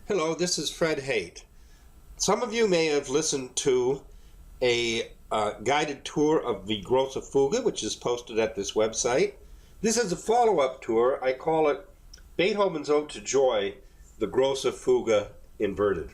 Hello, this is Fred Haight. Some of you may have listened to a guided tour of the Grosse Fuge, which is posted at this website. This is a follow-up tour. I call it Beethoven's Ode to Joy, the Grosse Fuge inverted.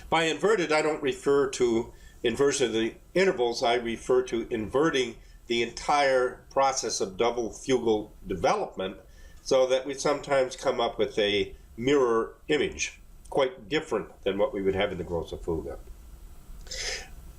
By inverted, I don't refer to inversion of the intervals. I refer to inverting the entire process of double fugal development so that we sometimes come up with a mirror image, quite different than what we would have in the Grosse Fuge.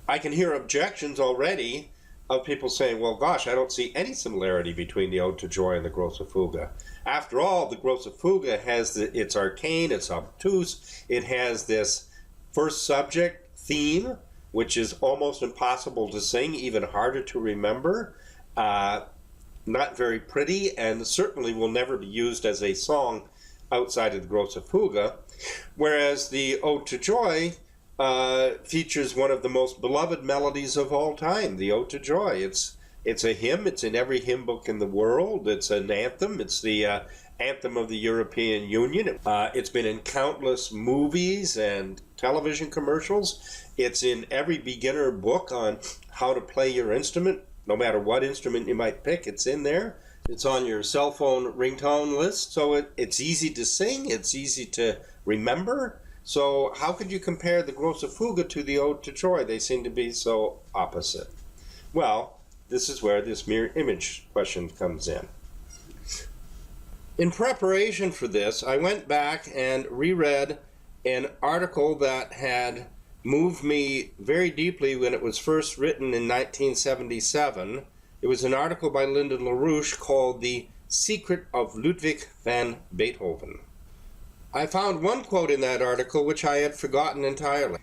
I can hear objections already of people saying, well, gosh, I don't see any similarity between the Ode to Joy and the Grosse Fuge. After all, the Grosse Fuge has it's arcane, it's obtuse, it has this first subject theme, which is almost impossible to sing, even harder to remember, not very pretty, and certainly will never be used as a song outside of the Grosse Fuge, whereas the Ode to Joy features one of the most beloved melodies of all time, the Ode to Joy. It's a hymn. It's in every hymn book in the world. It's an anthem. It's the anthem of the European Union. It's been in countless movies and television commercials. It's in every beginner book on how to play your instrument, no matter what instrument you might pick. It's in there. It's on your cell phone ringtone list, so it's easy to sing, it's easy to remember. So how could you compare the Grosse Fuge to the Ode to Joy? They seem to be so opposite. Well, this is where this mirror image question comes in. In preparation for this, I went back and reread an article that had moved me very deeply when it was first written in 1977. It was an article by Linda LaRouche called The Secret of Ludwig van Beethoven. I found one quote in that article which I had forgotten entirely.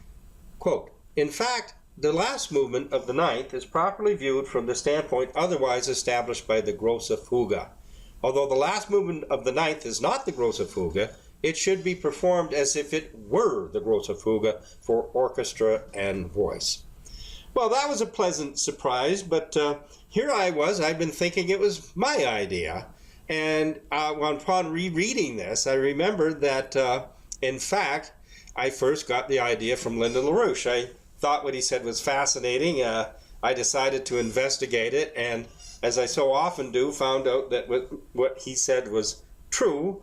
Quote, "In fact, the last movement of the ninth is properly viewed from the standpoint otherwise established by the Grosse Fuge. Although the last movement of the ninth is not the Grosse Fuge, it should be performed as if it were the Grosse Fuge for orchestra and voice." Well, that was a pleasant surprise, but here I was, I'd been thinking it was my idea. And upon rereading this, I remembered that, in fact, I first got the idea from Linda LaRouche. I thought what he said was fascinating. I decided to investigate it, and as I so often do, found out that what he said was true.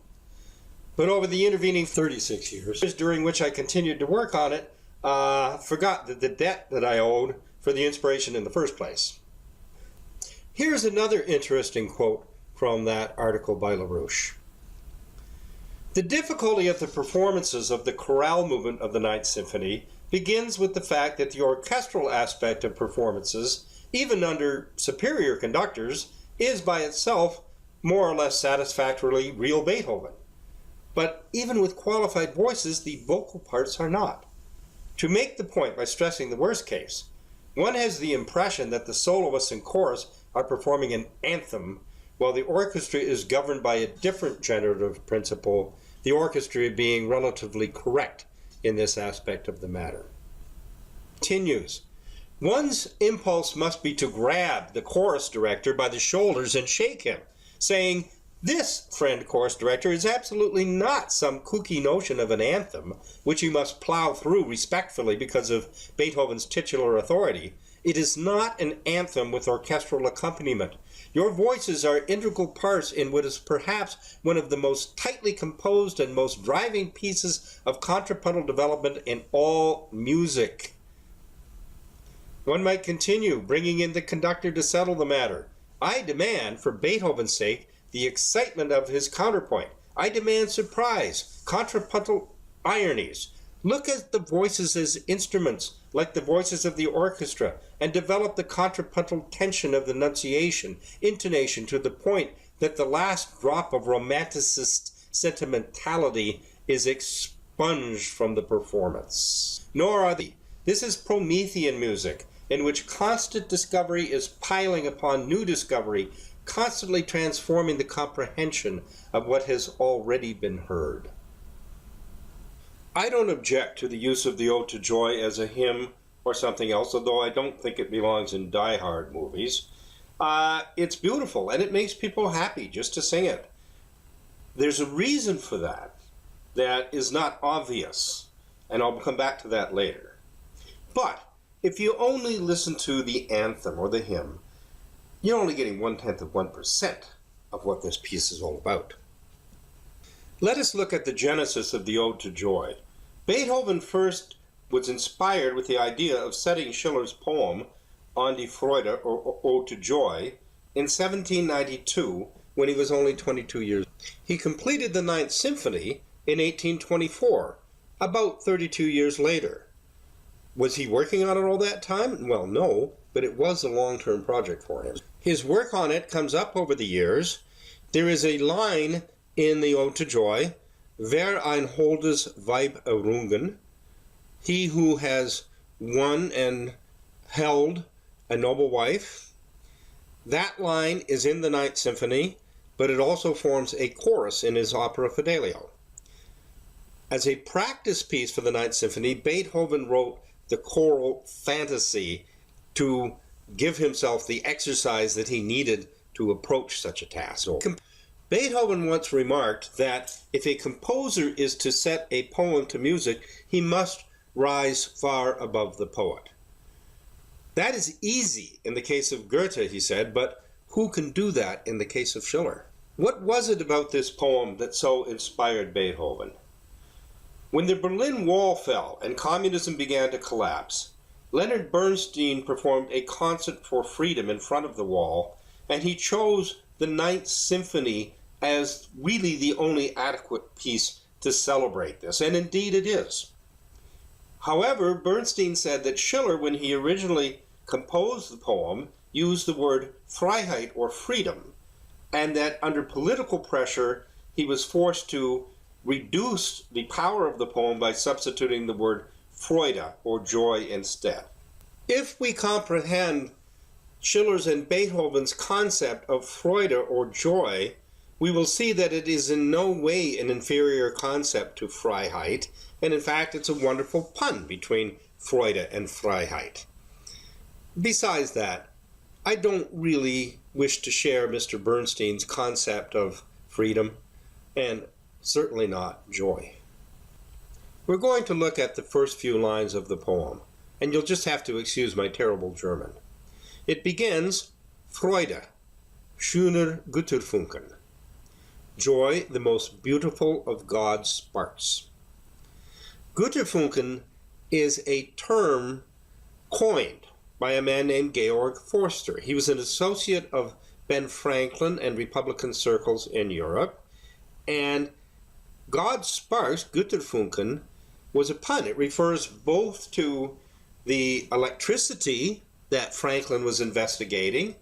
But over the intervening 36 years, during which I continued to work on it, forgot the debt that I owed for the inspiration in the first place. Here's another interesting quote from that article by LaRouche. "The difficulty of the performances of the chorale movement of the Ninth Symphony begins with the fact that the orchestral aspect of performances, even under superior conductors, is by itself more or less satisfactorily real Beethoven. But even with qualified voices, the vocal parts are not. To make the point by stressing the worst case, one has the impression that the soloists and chorus are performing an anthem, while the orchestra is governed by a different generative principle, the orchestra being relatively correct in this aspect of the matter." Continues, "One's impulse must be to grab the chorus director by the shoulders and shake him, saying, 'This, friend chorus director, is absolutely not some kooky notion of an anthem, which you must plow through respectfully because of Beethoven's titular authority. It is not an anthem with orchestral accompaniment. Your voices are integral parts in what is perhaps one of the most tightly composed and most driving pieces of contrapuntal development in all music.' One might continue, bringing in the conductor to settle the matter. 'I demand, for Beethoven's sake, the excitement of his counterpoint. I demand surprise, contrapuntal ironies. Look at the voices as instruments, like the voices of the orchestra, and develop the contrapuntal tension of the enunciation, intonation to the point that the last drop of romanticist sentimentality is expunged from the performance. Nor are they. This is Promethean music, in which constant discovery is piling upon new discovery, constantly transforming the comprehension of what has already been heard.' I don't object to the use of the Ode to Joy as a hymn or something else, although I don't think it belongs in Die Hard movies. It's beautiful, and it makes people happy just to sing it. There's a reason for that. that is not obvious, and I'll come back to that later. But if you only listen to the anthem or the hymn, you're only getting 0.1% of what this piece is all about. Let us look at the genesis of the Ode to Joy. Beethoven first was inspired with the idea of setting Schiller's poem on Die Freude, or Ode to Joy, in 1792, when he was only 22 years old. He completed the Ninth Symphony in 1824, about 32 years later. Was he working on it all that time? Well, no, but it was a long-term project for him. His work on it comes up over the years. There is a line in the Ode to Joy, Wer ein holdes Weib errungen, he who has won and held a noble wife. That line is in the Ninth Symphony, but it also forms a chorus in his opera Fidelio. As a practice piece for the Ninth Symphony, Beethoven wrote the choral fantasy to give himself the exercise that he needed to approach such a task. Beethoven once remarked that if a composer is to set a poem to music, he must rise far above the poet. That is easy in the case of Goethe, he said, but who can do that in the case of Schiller? What was it about this poem that so inspired Beethoven? When the Berlin Wall fell and communism began to collapse, Leonard Bernstein performed a concert for freedom in front of the wall, and he chose the Ninth Symphony as really the only adequate piece to celebrate this, and indeed it is. However, Bernstein said that Schiller, when he originally composed the poem, used the word Freiheit, or freedom, and that under political pressure he was forced to reduce the power of the poem by substituting the word Freude, or joy, instead. If we comprehend Schiller's and Beethoven's concept of Freude, or joy, we will see that it is in no way an inferior concept to Freiheit, and in fact it's a wonderful pun between Freude and Freiheit. Besides that, I don't really wish to share Mr. Bernstein's concept of freedom, and certainly not joy. We're going to look at the first few lines of the poem, and you'll just have to excuse my terrible German. It begins, Freude, schöner Götterfunken, joy, the most beautiful of God's sparks. Götterfunken is a term coined by a man named Georg Forster. He was an associate of Ben Franklin and Republican circles in Europe, and God's sparks, Götterfunken, was a pun. It refers both to the electricity that Franklin was investigating,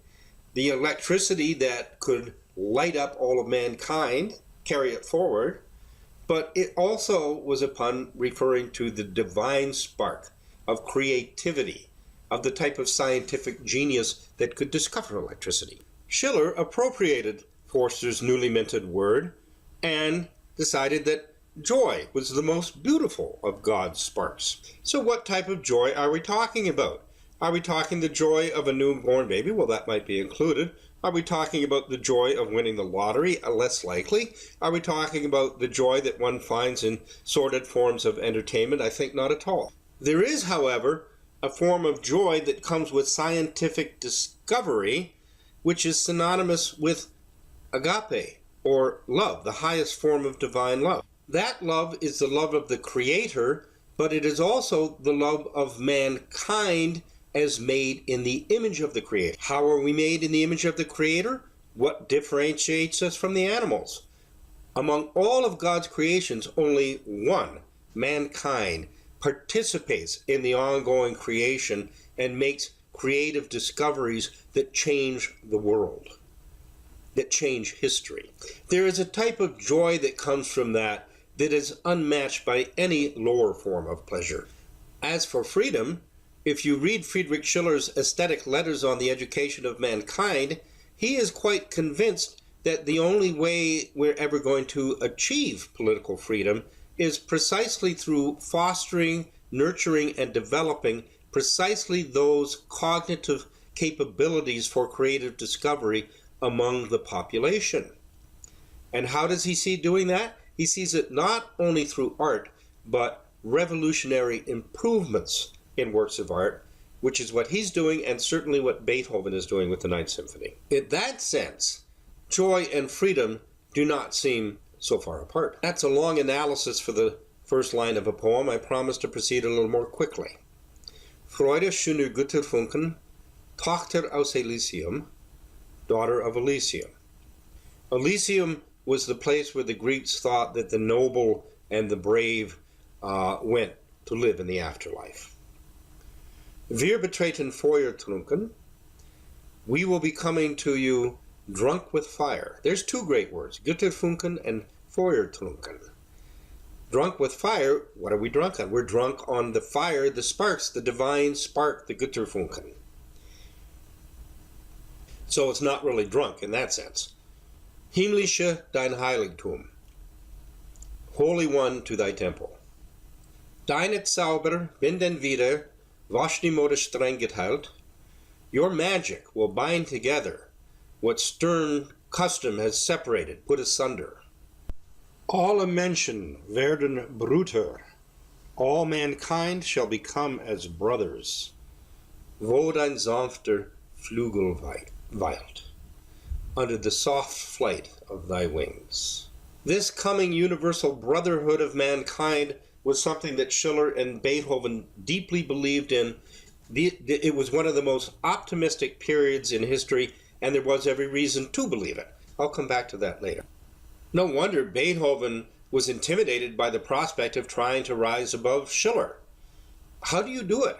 the electricity that could light up all of mankind, carry it forward, but it also was a pun referring to the divine spark of creativity, of the type of scientific genius that could discover electricity. Schiller appropriated Forster's newly minted word and decided that joy was the most beautiful of God's sparks. So what type of joy are we talking about? Are we talking the joy of a newborn baby? Well, that might be included. Are we talking about the joy of winning the lottery? Less likely. Are we talking about the joy that one finds in sordid forms of entertainment? I think not at all. There is, however, a form of joy that comes with scientific discovery, which is synonymous with agape, or love, the highest form of divine love. That love is the love of the Creator, but it is also the love of mankind as made in the image of the Creator. How are we made in the image of the Creator? What differentiates us from the animals? Among all of God's creations, only one, mankind, participates in the ongoing creation and makes creative discoveries that change the world, that change history. There is a type of joy that comes from that is unmatched by any lower form of pleasure. As for freedom, if you read Friedrich Schiller's aesthetic letters on the education of mankind, he is quite convinced that the only way we're ever going to achieve political freedom is precisely through fostering, nurturing, and developing precisely those cognitive capabilities for creative discovery among the population. And how does he see doing that? he sees it not only through art, but revolutionary improvements in works of art, which is what he's doing and certainly what Beethoven is doing with the Ninth Symphony. In that sense, joy and freedom do not seem so far apart. That's a long analysis for the first line of a poem. I promise to proceed a little more quickly. Freude, schöne Götterfunken, Tochter aus Elysium, daughter of Elysium. Elysium was the place where the Greeks thought that the noble and the brave went to live in the afterlife. Wir betreten Feuer trunken. We will be coming to you drunk with fire. There's two great words, Götterfunken and Feuer trunken. Drunk with fire, what are we drunk on? We're drunk on the fire, the sparks, the divine spark, the Götterfunken. So it's not really drunk in that sense. Himmlische dein Heiligtum. Holy One to thy temple. Deine Zauber binden wieder, was die Mode streng geteilt. Your magic will bind together what stern custom has separated, put asunder. Alle Menschen werden Brüder. All mankind shall become as brothers. Wo dein sanfter Flügel weilt, under the soft flight of thy wings. This coming universal brotherhood of mankind was something that Schiller and Beethoven deeply believed in. It was one of the most optimistic periods in history, and there was every reason to believe it. I'll come back to that later. No wonder Beethoven was intimidated by the prospect of trying to rise above Schiller. How do you do it?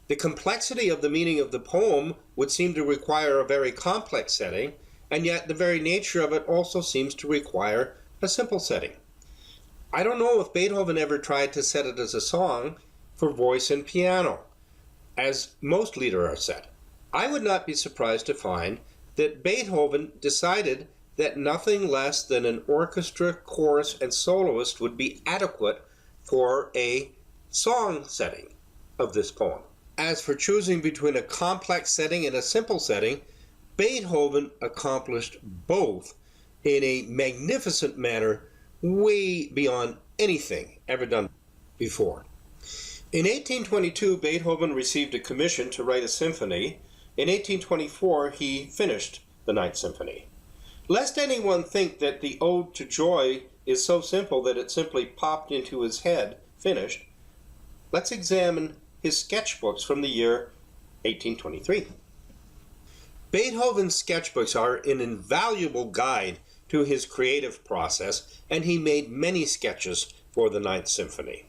The complexity of the meaning of the poem would seem to require a very complex setting, and yet the very nature of it also seems to require a simple setting. I don't know if Beethoven ever tried to set it as a song for voice and piano, as most lieder are set. I would not be surprised to find that Beethoven decided that nothing less than an orchestra, chorus, and soloist would be adequate for a song setting of this poem. As for choosing between a complex setting and a simple setting, Beethoven accomplished both in a magnificent manner, way beyond anything ever done before. In 1822, Beethoven received a commission to write a symphony. In 1824, he finished the Ninth Symphony. Lest anyone think that the Ode to Joy is so simple that it simply popped into his head, finished, let's examine his sketchbooks from the year 1823. Beethoven's sketchbooks are an invaluable guide to his creative process, and he made many sketches for the Ninth Symphony.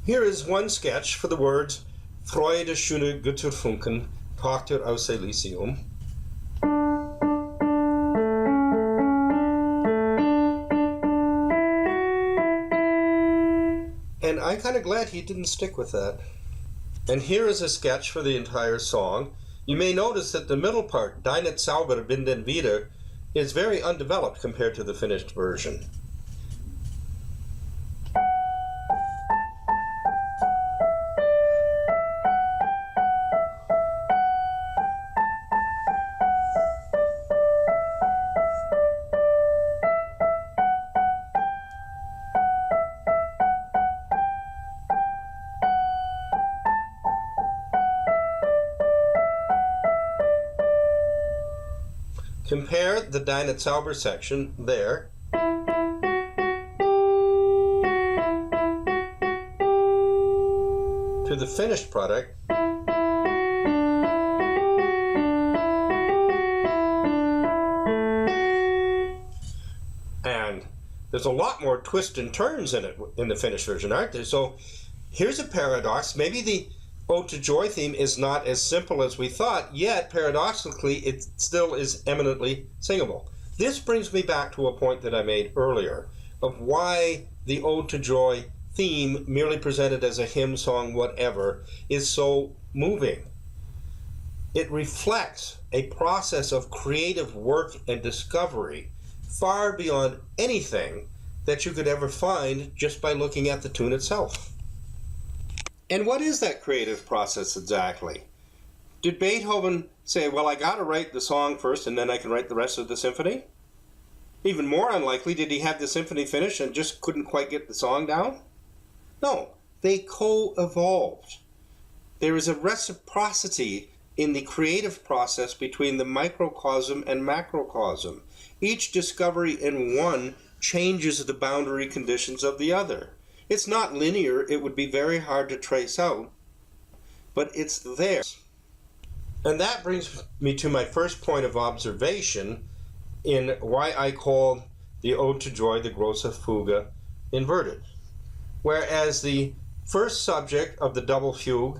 Here is one sketch for the words Freude, schöne Götterfunken, Tochter aus Elysium. And I'm kind of glad he didn't stick with that. And here is a sketch for the entire song. You may notice that the middle part, Deine Zauber binden wieder, is very undeveloped compared to the finished version. Compare the Deine Zauber section there to the finished product. And there's a lot more twists and turns in it in the finished version, aren't there? So here's a paradox. Maybe the Ode to Joy theme is not as simple as we thought, yet paradoxically it still is eminently singable. This brings me back to a point that I made earlier of why the Ode to Joy theme, merely presented as a hymn song, whatever, is so moving. It reflects a process of creative work and discovery far beyond anything that you could ever find just by looking at the tune itself. And what is that creative process exactly? Did Beethoven say, well, I got to write the song first and then I can write the rest of the symphony? Even more unlikely, did he have the symphony finished and just couldn't quite get the song down? No, they co-evolved. There is a reciprocity in the creative process between the microcosm and macrocosm. Each discovery in one changes the boundary conditions of the other. It's not linear, it would be very hard to trace out, but it's there. And that brings me to my first point of observation in why I call the Ode to Joy, the grosse Fuge, inverted. Whereas the first subject of the double fugue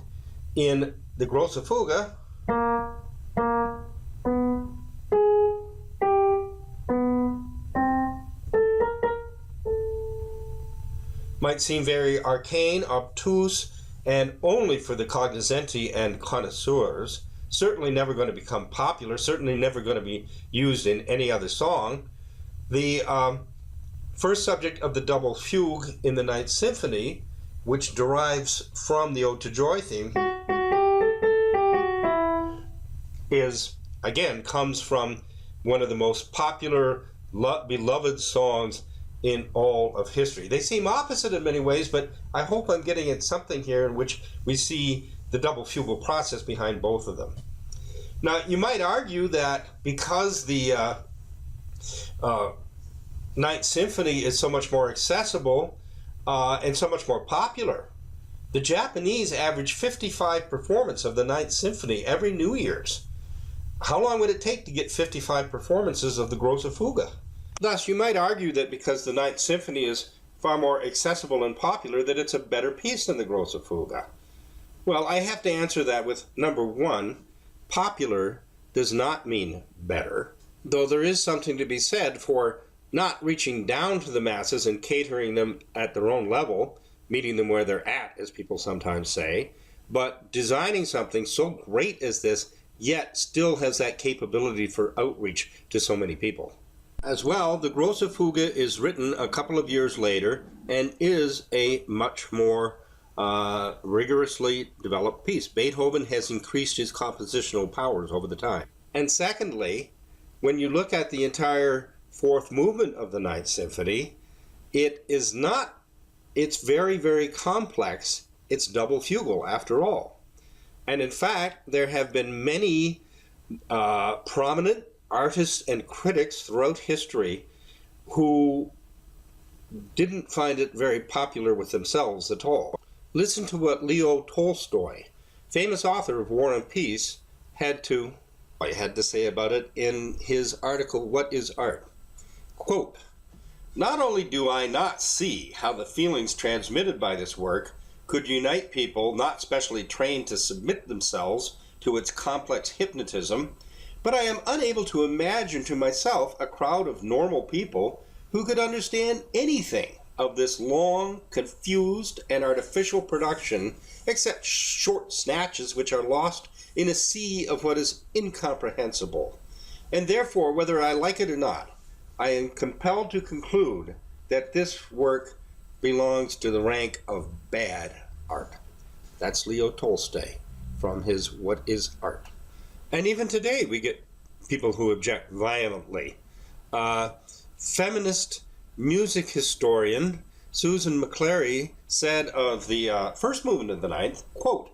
in the grosse Fuge might seem very arcane, obtuse, and only for the cognoscenti and connoisseurs, certainly never going to become popular, certainly never going to be used in any other song. The first subject of the double fugue in the Ninth Symphony, which derives from the Ode to Joy theme, comes from one of the most popular, beloved songs in all of history. They seem opposite in many ways, but I hope I'm getting at something here in which we see the double fugal process behind both of them. Now, you might argue that because the Ninth Symphony is so much more accessible and so much more popular, the Japanese average 55 performances of the Ninth Symphony every New Year's. How long would it take to get 55 performances of the grosse Fuge? Thus, you might argue that because the Ninth Symphony is far more accessible and popular, that it's a better piece than the grosse Fuge. Well, I have to answer that with, number one, popular does not mean better, though there is something to be said for not reaching down to the masses and catering them at their own level, meeting them where they're at, as people sometimes say, but designing something so great as this, yet still has that capability for outreach to so many people. As well, the grosse Fuge is written a couple of years later and is a much more rigorously developed piece. Beethoven has increased his compositional powers over the time. And secondly, when you look at the entire fourth movement of the Ninth Symphony, it's very, very complex. It's double fugal after all. And in fact, there have been many prominent artists and critics throughout history who didn't find it very popular with themselves at all. Listen to what Leo Tolstoy, famous author of War and Peace, had to say about it in his article, What is Art? Quote, "Not only do I not see how the feelings transmitted by this work could unite people not specially trained to submit themselves to its complex hypnotism, but I am unable to imagine to myself a crowd of normal people who could understand anything of this long, confused, and artificial production, except short snatches which are lost in a sea of what is incomprehensible. And therefore, whether I like it or not, I am compelled to conclude that this work belongs to the rank of bad art." That's Leo Tolstoy from his What is Art? And even today we get people who object violently. Feminist music historian Susan McClary said of the first movement of the Ninth, quote,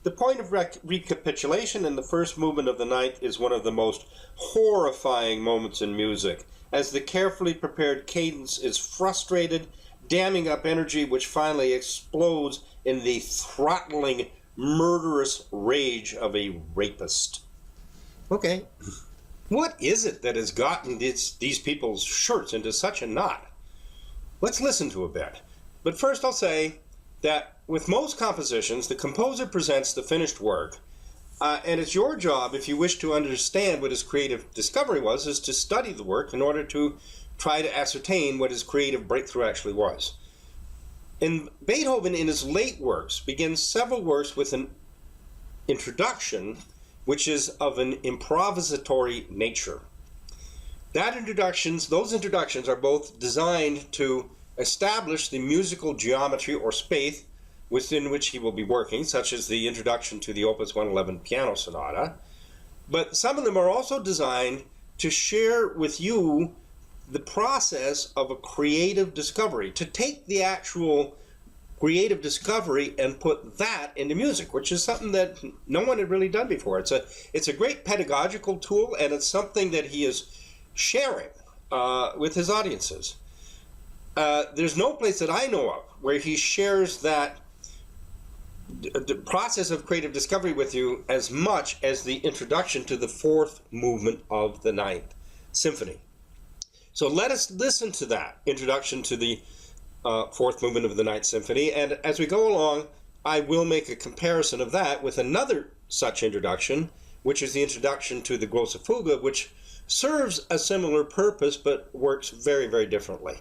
"The point of recapitulation in the first movement of the Ninth is one of the most horrifying moments in music, as the carefully prepared cadence is frustrated, damming up energy which finally explodes in the throttling, murderous rage of a rapist." Okay, what is it that has gotten these people's shirts into such a knot? Let's listen to a bit. But first I'll say that with most compositions, the composer presents the finished work, and it's your job, if you wish to understand what his creative discovery was, is to study the work in order to try to ascertain what his creative breakthrough actually was. And Beethoven, in his late works, begins several works with an introduction which is of an improvisatory nature. Those introductions are both designed to establish the musical geometry or space within which he will be working, such as the introduction to the Opus 111 Piano Sonata, but some of them are also designed to share with you the process of a creative discovery, to take the actual creative discovery and put that into music, which is something that no one had really done before. It's a great pedagogical tool, and it's something that he is sharing with his audiences. There's no place that I know of where he shares that the process of creative discovery with you as much as the introduction to the fourth movement of the Ninth Symphony. So let us listen to that introduction to the fourth movement of the Ninth Symphony, and as we go along, I will make a comparison of that with another such introduction, which is the introduction to the Grosse Fugue, which serves a similar purpose but works very, very differently.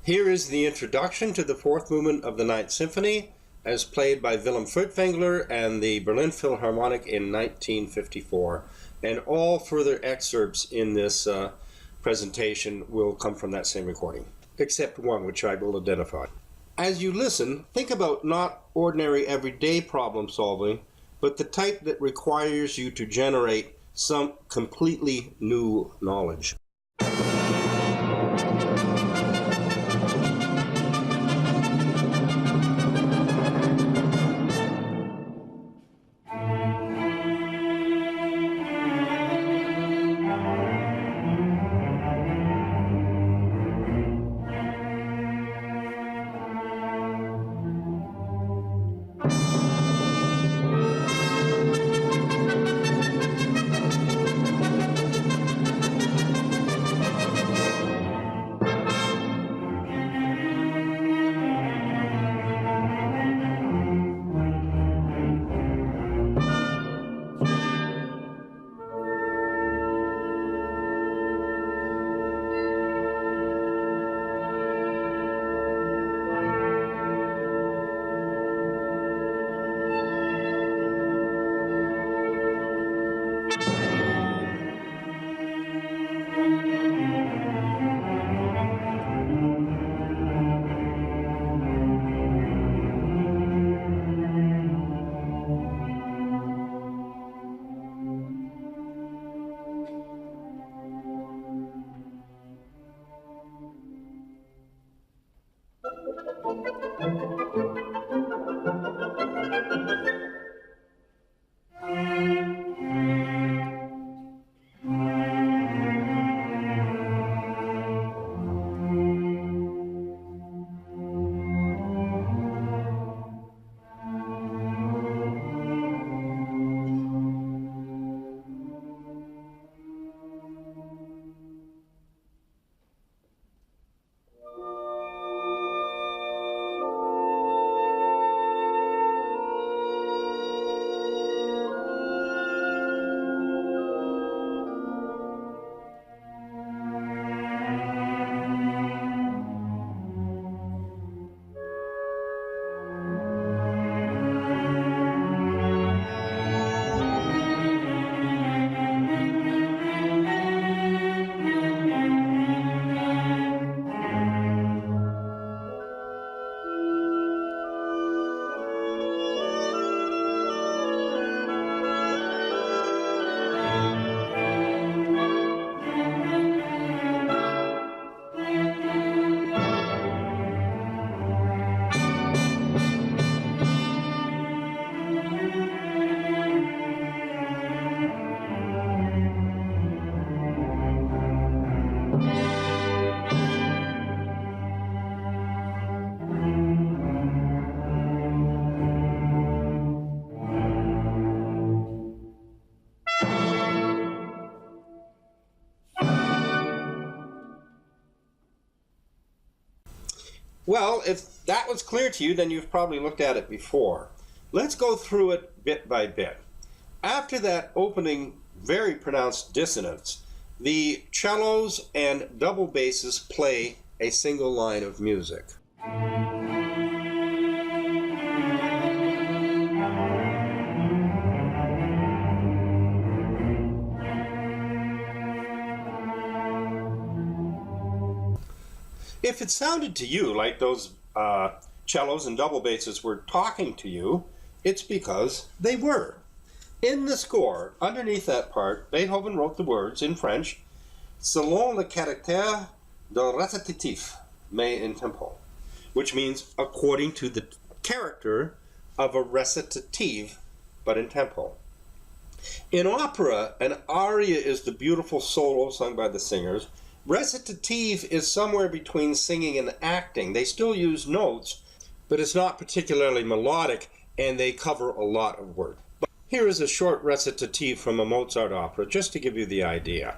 Here is the introduction to the fourth movement of the Ninth Symphony, as played by Wilhelm Furtwangler and the Berlin Philharmonic in 1954. And all further excerpts in this presentation will come from that same recording, except one which I will identify. As you listen, think about not ordinary everyday problem solving, but the type that requires you to generate some completely new knowledge. Well, if that was clear to you, then you've probably looked at it before. Let's go through it bit by bit. After that opening very pronounced dissonance, the cellos and double basses play a single line of music. If it sounded to you like those cellos and double basses were talking to you, it's because they were. In the score, underneath that part, Beethoven wrote the words in French, selon le caractère de recitatif, mais in tempo, which means according to the character of a recitative, but in tempo. In opera, an aria is the beautiful solo sung by the singers. Recitative is somewhere between singing and acting. They still use notes, but it's not particularly melodic, and they cover a lot of work. But here is a short recitative from a Mozart opera, just to give you the idea.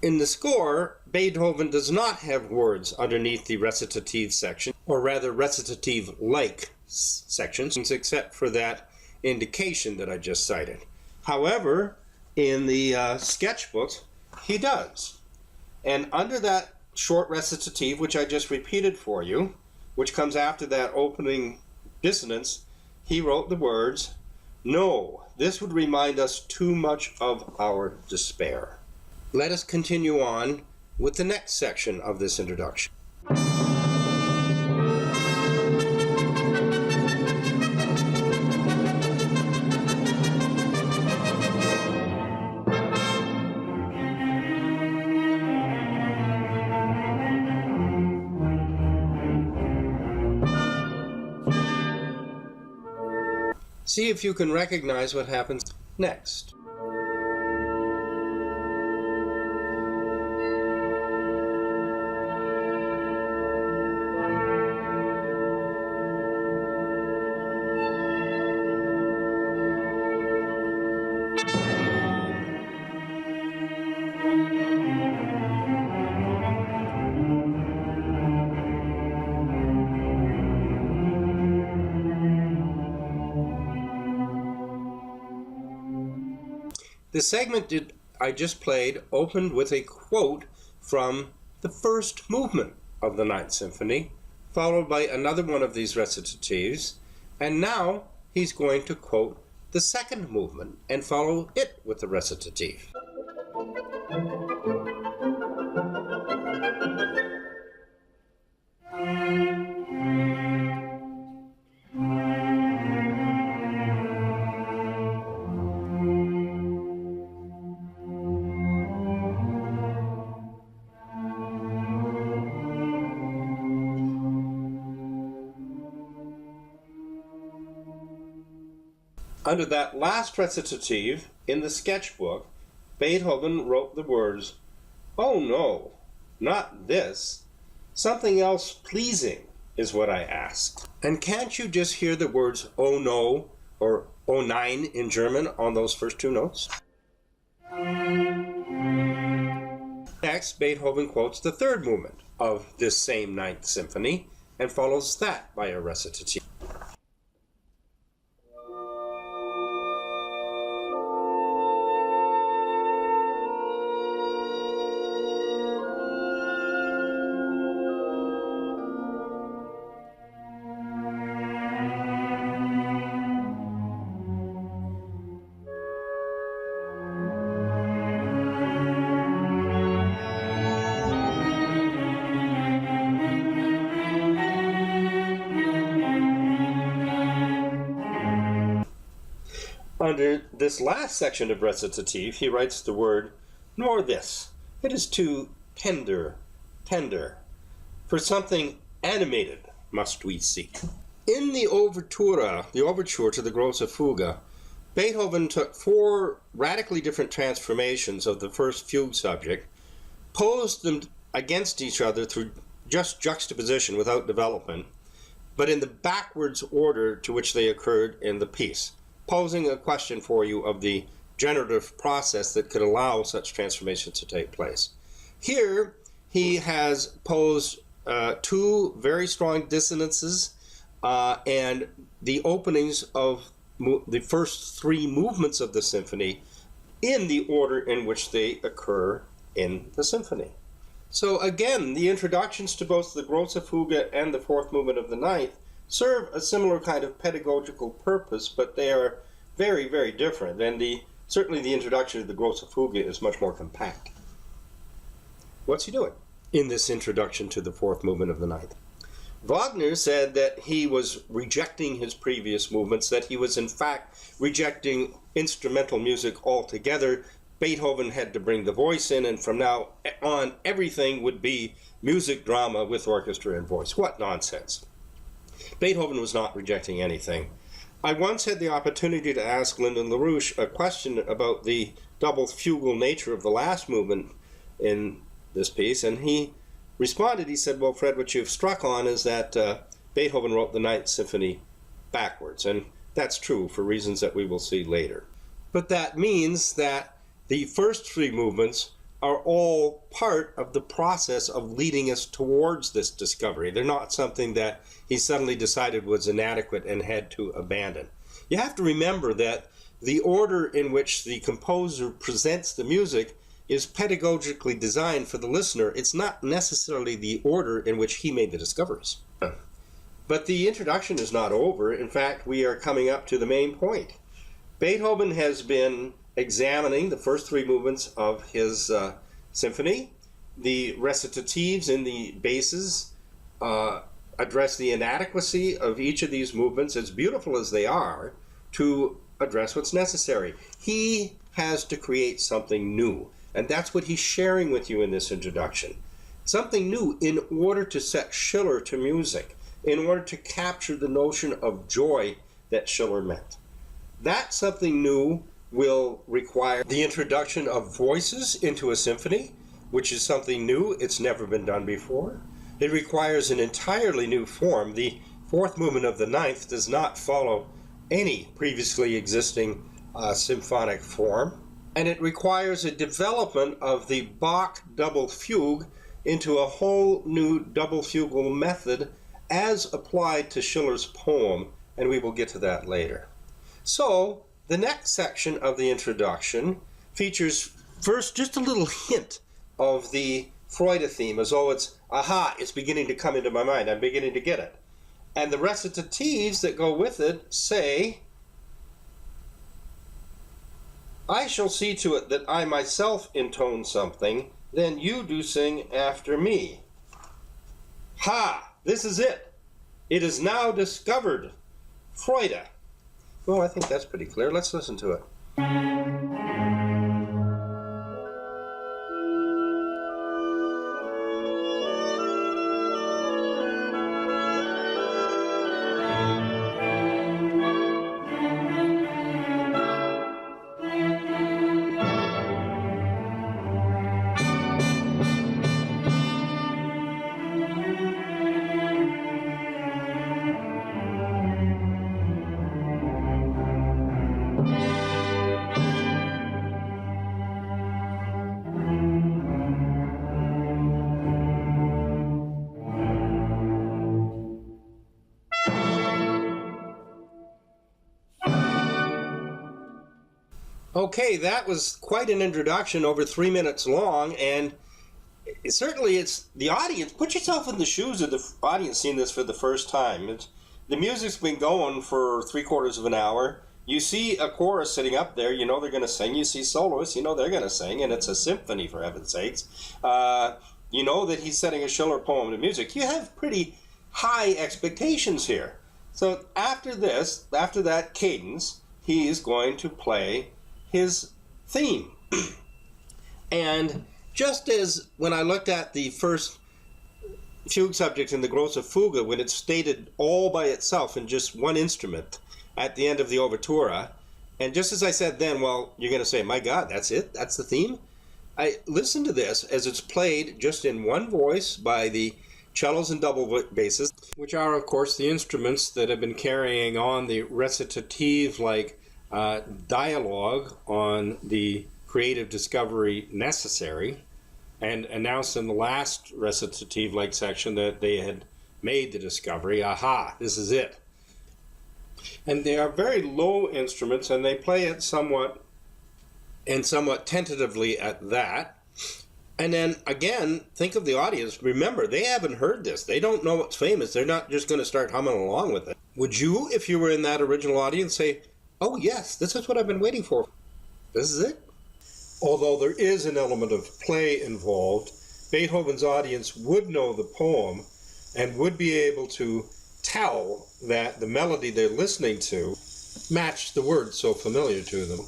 In the score, Beethoven does not have words underneath the recitative section, or rather recitative-like sections, except for that indication that I just cited. However, in the sketchbooks, he does. And under that short recitative, which I just repeated for you, which comes after that opening dissonance, he wrote the words, "No, this would remind us too much of our despair." Let us continue on with the next section of this introduction. See if you can recognize what happens next. The segment I just played opened with a quote from the first movement of the Ninth Symphony, followed by another one of these recitatives, and now he's going to quote the second movement and follow it with the recitative. Under that last recitative in the sketchbook, Beethoven wrote the words, "Oh no, not this. Something else pleasing is what I ask." And can't you just hear the words "oh no" or "oh nein" in German on those first two notes? Next, Beethoven quotes the third movement of this same Ninth Symphony and follows that by a recitative. Under this last section of recitative, he writes the word, "nor this. It is too tender. For something animated must we seek." In the overture to the Grosse Fuge, Beethoven took four radically different transformations of the first fugue subject, posed them against each other through just juxtaposition without development, but in the backwards order to which they occurred in the piece, posing a question for you of the generative process that could allow such transformations to take place. Here, he has posed two very strong dissonances and the openings of the first three movements of the symphony in the order in which they occur in the symphony. So again, the introductions to both the Grosse Fuge and the fourth movement of the ninth serve a similar kind of pedagogical purpose, but they are very, very different. And the certainly the introduction to the Grosse Fugue is much more compact. What's he doing in this introduction to the fourth movement of the ninth? Wagner said that he was rejecting his previous movements, that he was in fact rejecting instrumental music altogether. Beethoven had to bring the voice in, and from now on everything would be music drama with orchestra and voice. What nonsense. Beethoven was not rejecting anything. I once had the opportunity to ask Lyndon LaRouche a question about the double fugal nature of the last movement in this piece, and he responded, he said, well, Fred, what you've struck on is that Beethoven wrote the Ninth Symphony backwards, and that's true for reasons that we will see later. But that means that the first three movements are all part of the process of leading us towards this discovery. They're not something that he suddenly decided was inadequate and had to abandon. You have to remember that the order in which the composer presents the music is pedagogically designed for the listener. It's not necessarily the order in which he made the discoveries. But the introduction is not over. In fact, we are coming up to the main point. Beethoven has been examining the first three movements of his symphony. The recitatives in the basses address the inadequacy of each of these movements, as beautiful as they are, to address what's necessary. He has to create something new. And that's what he's sharing with you in this introduction. Something new in order to set Schiller to music, in order to capture the notion of joy that Schiller meant. That something new will require the introduction of voices into a symphony, which is something new. It's never been done before. It requires an entirely new form. The fourth movement of the ninth does not follow any previously existing symphonic form. And it requires a development of the Bach double fugue into a whole new double fugal method as applied to Schiller's poem, and we will get to that later. So, the next section of the introduction features first just a little hint of the Freude theme, as though it's, aha, it's beginning to come into my mind, I'm beginning to get it. And the recitatives that go with it say, I shall see to it that I myself intone something, then you do sing after me. Ha! This is it. It is now discovered. Freude. Well, I think that's pretty clear. Let's listen to it. Okay, that was quite an introduction, over 3 minutes long, and certainly it's the audience. Put yourself in the shoes of the audience seeing this for the first time. The music's been going for 3/4 of an hour. You see a chorus sitting up there, you know they're going to sing. You see soloists, you know they're going to sing, and it's a symphony, for heaven's sakes. You know that he's setting a Schiller poem to music. You have pretty high expectations here. So after this, after that cadence, he's going to play his theme. And just as when I looked at the first fugue subject in the Grosse Fuge, when it's stated all by itself in just one instrument at the end of the overtura, and just as I said then, well, you're going to say, my God, that's it? That's the theme? I listen to this as it's played just in one voice by the cellos and double basses, which are, of course, the instruments that have been carrying on the recitative-like dialogue on the creative discovery necessary, and announced in the last recitative-like section that they had made the discovery. Aha, this is it. And they are very low instruments, and they play it somewhat tentatively at that. And then, again, think of the audience. Remember, they haven't heard this. They don't know what's famous. They're not just going to start humming along with it. Would you, if you were in that original audience, say, oh, yes, this is what I've been waiting for? This is it. Although there is an element of play involved, Beethoven's audience would know the poem and would be able to tell that the melody they're listening to matched the words so familiar to them.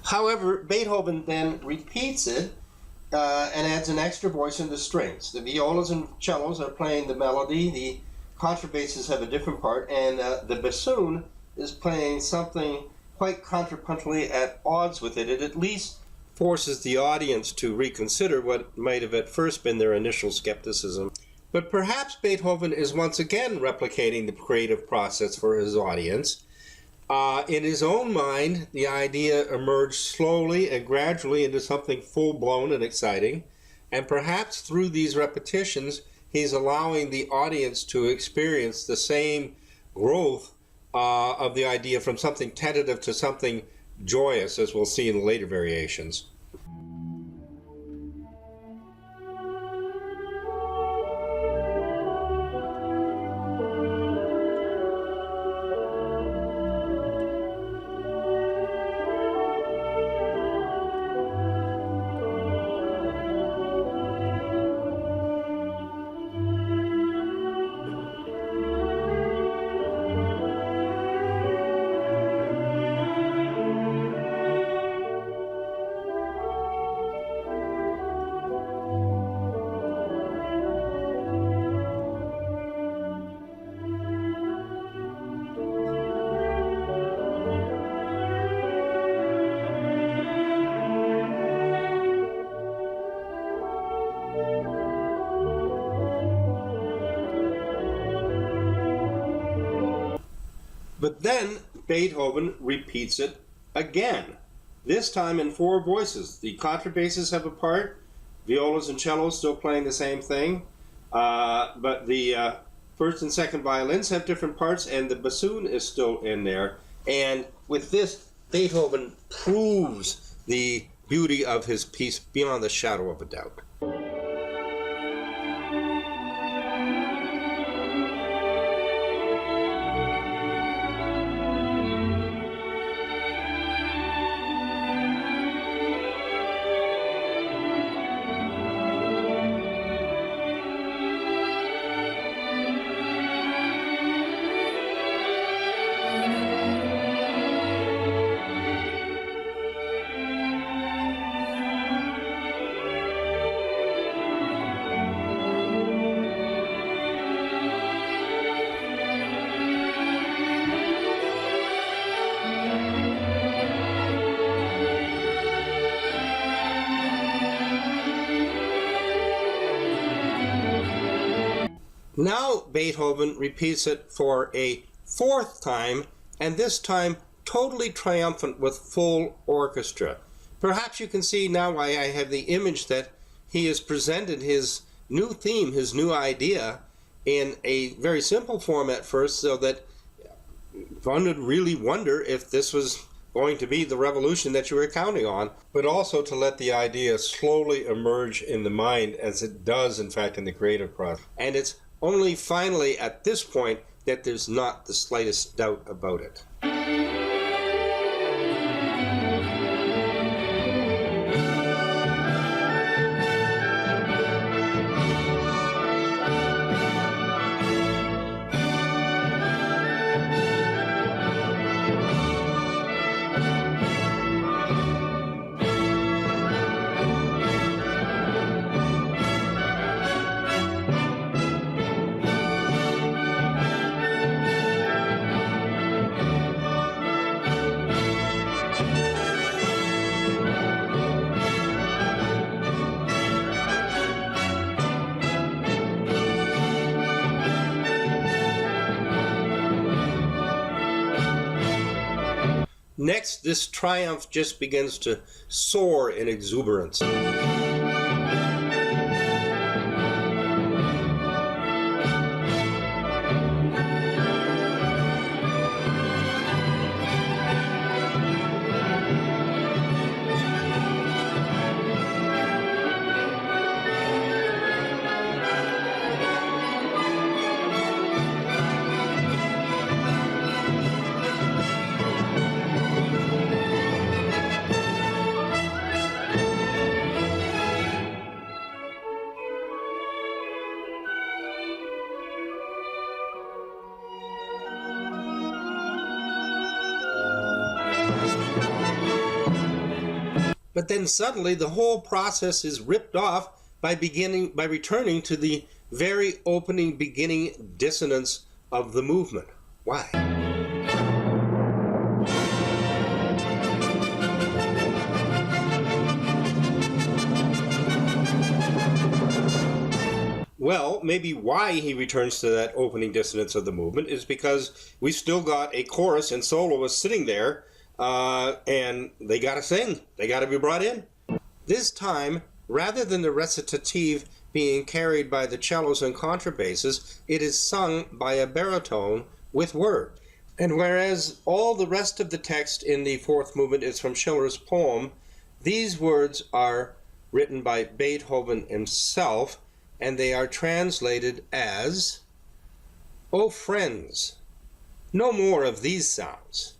However, Beethoven then repeats it and adds an extra voice in the strings. The violas and cellos are playing the melody, the contrabasses have a different part, and the bassoon is playing something quite contrapuntally at odds with it. It at least forces the audience to reconsider what might have at first been their initial skepticism. But perhaps Beethoven is once again replicating the creative process for his audience. In his own mind, the idea emerged slowly and gradually into something full-blown and exciting, and perhaps through these repetitions, he's allowing the audience to experience the same growth of the idea from something tentative to something joyous, as we'll see in the later variations. But then Beethoven repeats it again, this time in four voices. The contrabasses have a part, violas and cellos still playing the same thing, but the first and second violins have different parts, and the bassoon is still in there. And with this, Beethoven proves the beauty of his piece beyond the shadow of a doubt. Now Beethoven repeats it for a fourth time, and this time totally triumphant with full orchestra. Perhaps you can see now why I have the image that he has presented his new theme, his new idea, in a very simple form at first, so that one would really wonder if this was going to be the revolution that you were counting on, but also to let the idea slowly emerge in the mind, as it does, in fact, in the creative process. And it's only finally at this point that there's not the slightest doubt about it. Next, this triumph just begins to soar in exuberance. But then suddenly the whole process is ripped off by returning to the very opening beginning dissonance of the movement. Why? Well, maybe why he returns to that opening dissonance of the movement is because we still got a chorus and soloist sitting there, and they got to sing. They got to be brought in. This time, rather than the recitative being carried by the cellos and contrabasses, it is sung by a baritone with word. And whereas all the rest of the text in the fourth movement is from Schiller's poem, these words are written by Beethoven himself, and they are translated as, "O friends, no more of these sounds.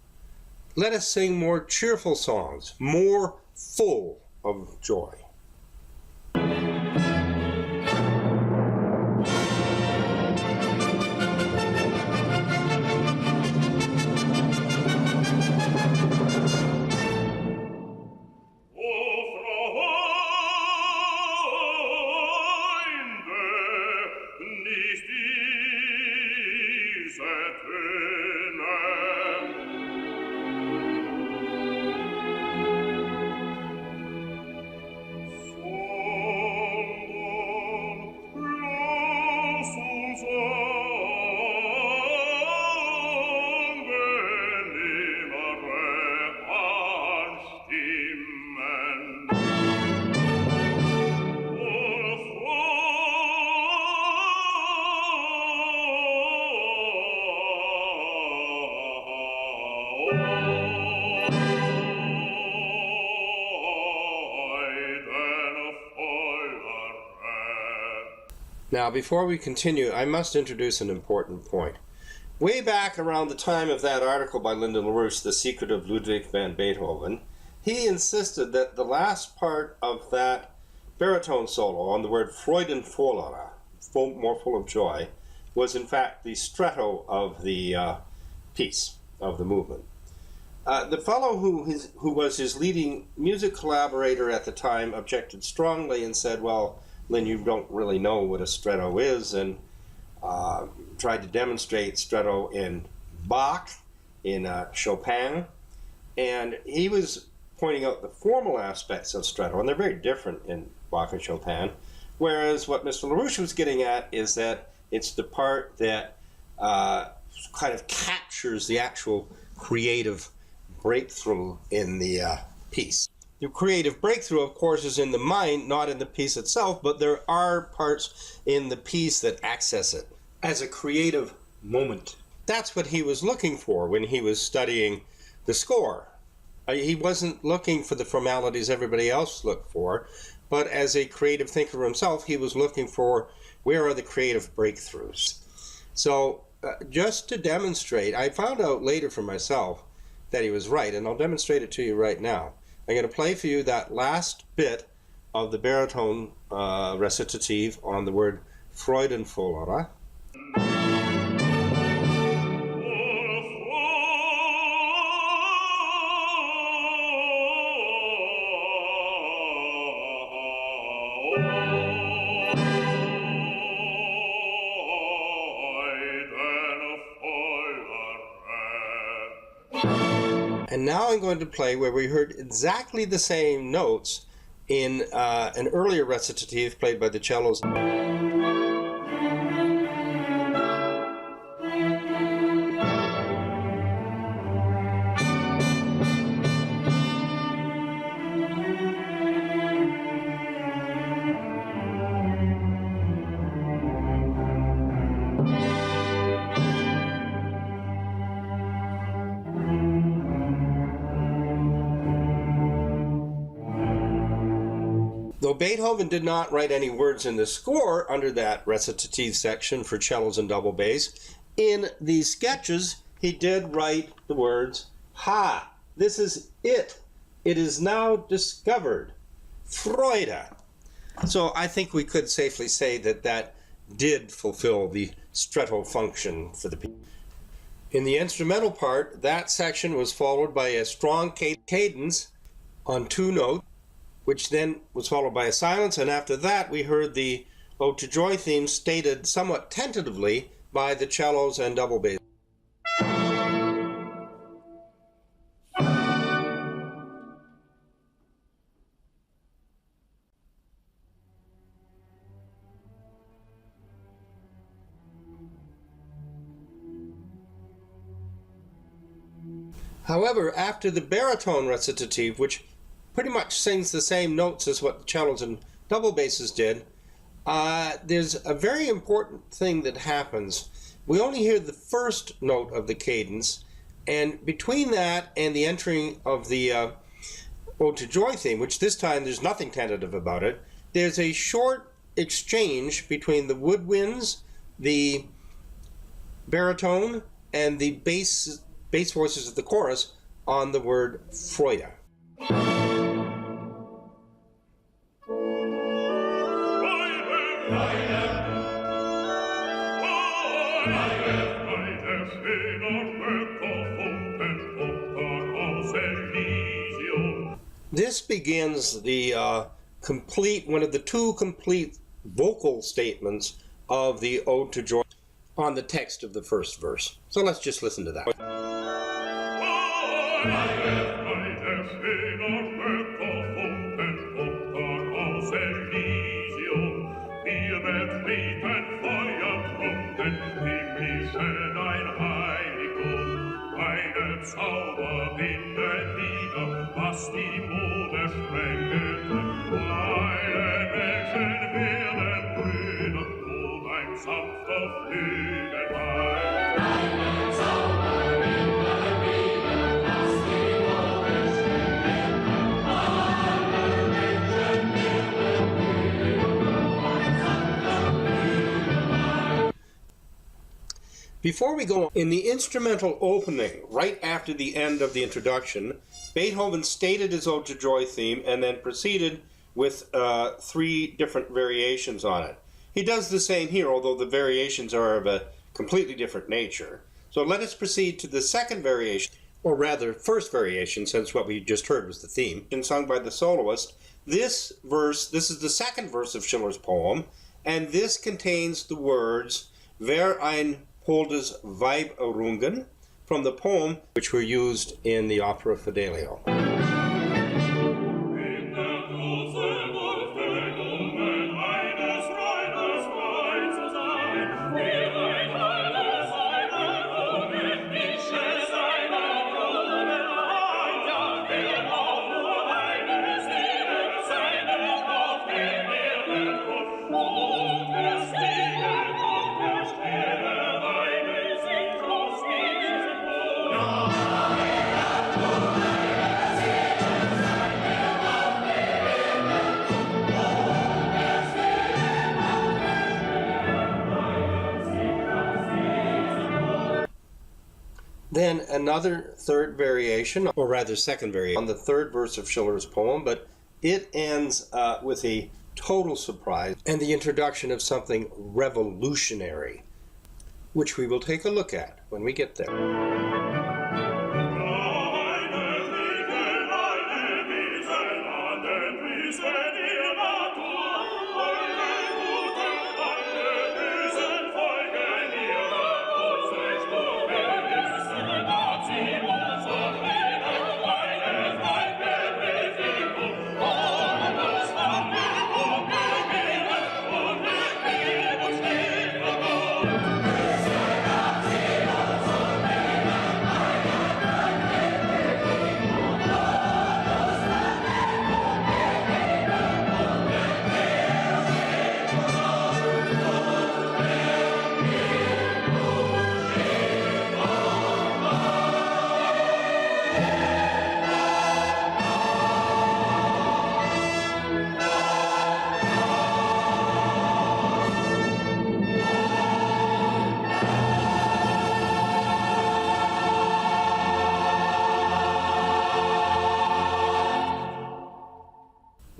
Let us sing more cheerful songs, more full of joy." Now, before we continue, I must introduce an important point. Way back around the time of that article by Lyndon LaRouche, The Secret of Ludwig van Beethoven, he insisted that the last part of that baritone solo on the word Freudenvoller, more full of joy, was in fact the stretto of the piece, of the movement. The fellow who was his leading music collaborator at the time objected strongly and said, well, Lynn, you don't really know what a stretto is, and tried to demonstrate stretto in Bach, in Chopin, and he was pointing out the formal aspects of stretto, and they're very different in Bach and Chopin, whereas what Mr. LaRouche was getting at is that it's the part that kind of captures the actual creative breakthrough in the piece. The creative breakthrough, of course, is in the mind, not in the piece itself, but there are parts in the piece that access it as a creative moment. That's what he was looking for when he was studying the score. He wasn't looking for the formalities everybody else looked for, but as a creative thinker himself, he was looking for where are the creative breakthroughs. So just to demonstrate, I found out later for myself that he was right, and I'll demonstrate it to you right now. I'm going to play for you that last bit of the baritone recitative on the word Freudenvoller. And now I'm going to play where we heard exactly the same notes in an earlier recitative played by the cellos. Though Beethoven did not write any words in the score under that recitative section for cellos and double bass, in the sketches he did write the words, "Ha! This is it! It is now discovered! Freude!" So I think we could safely say that that did fulfill the stretto function for the piece. In the instrumental part, that section was followed by a strong cadence on 2 notes, which then was followed by a silence, and after that we heard the Ode to Joy theme stated somewhat tentatively by the cellos and double bass. However, after the baritone recitative, which pretty much sings the same notes as what the cellos and double basses did, there's a very important thing that happens. We only hear the first note of the cadence, and between that and the entering of the Ode to Joy theme, which this time there's nothing tentative about it, there's a short exchange between the woodwinds, the baritone, and the bass voices of the chorus on the word Freude. This begins the one of the 2 complete vocal statements of the Ode to Joy on the text of the first verse. So let's just listen to that. Before we go on, in the instrumental opening, right after the end of the introduction, Beethoven stated his Ode to Joy theme and then proceeded with 3 different variations on it. He does the same here, although the variations are of a completely different nature. So let us proceed to the second variation, or rather first variation, since what we just heard was the theme, and sung by the soloist. This is the second verse of Schiller's poem, and this contains the words "Wer ein holdes Weib errungen" from the poem which were used in the opera Fidelio. Then another third variation, or rather second variation, on the third verse of Schiller's poem, but it ends with a total surprise and the introduction of something revolutionary, which we will take a look at when we get there.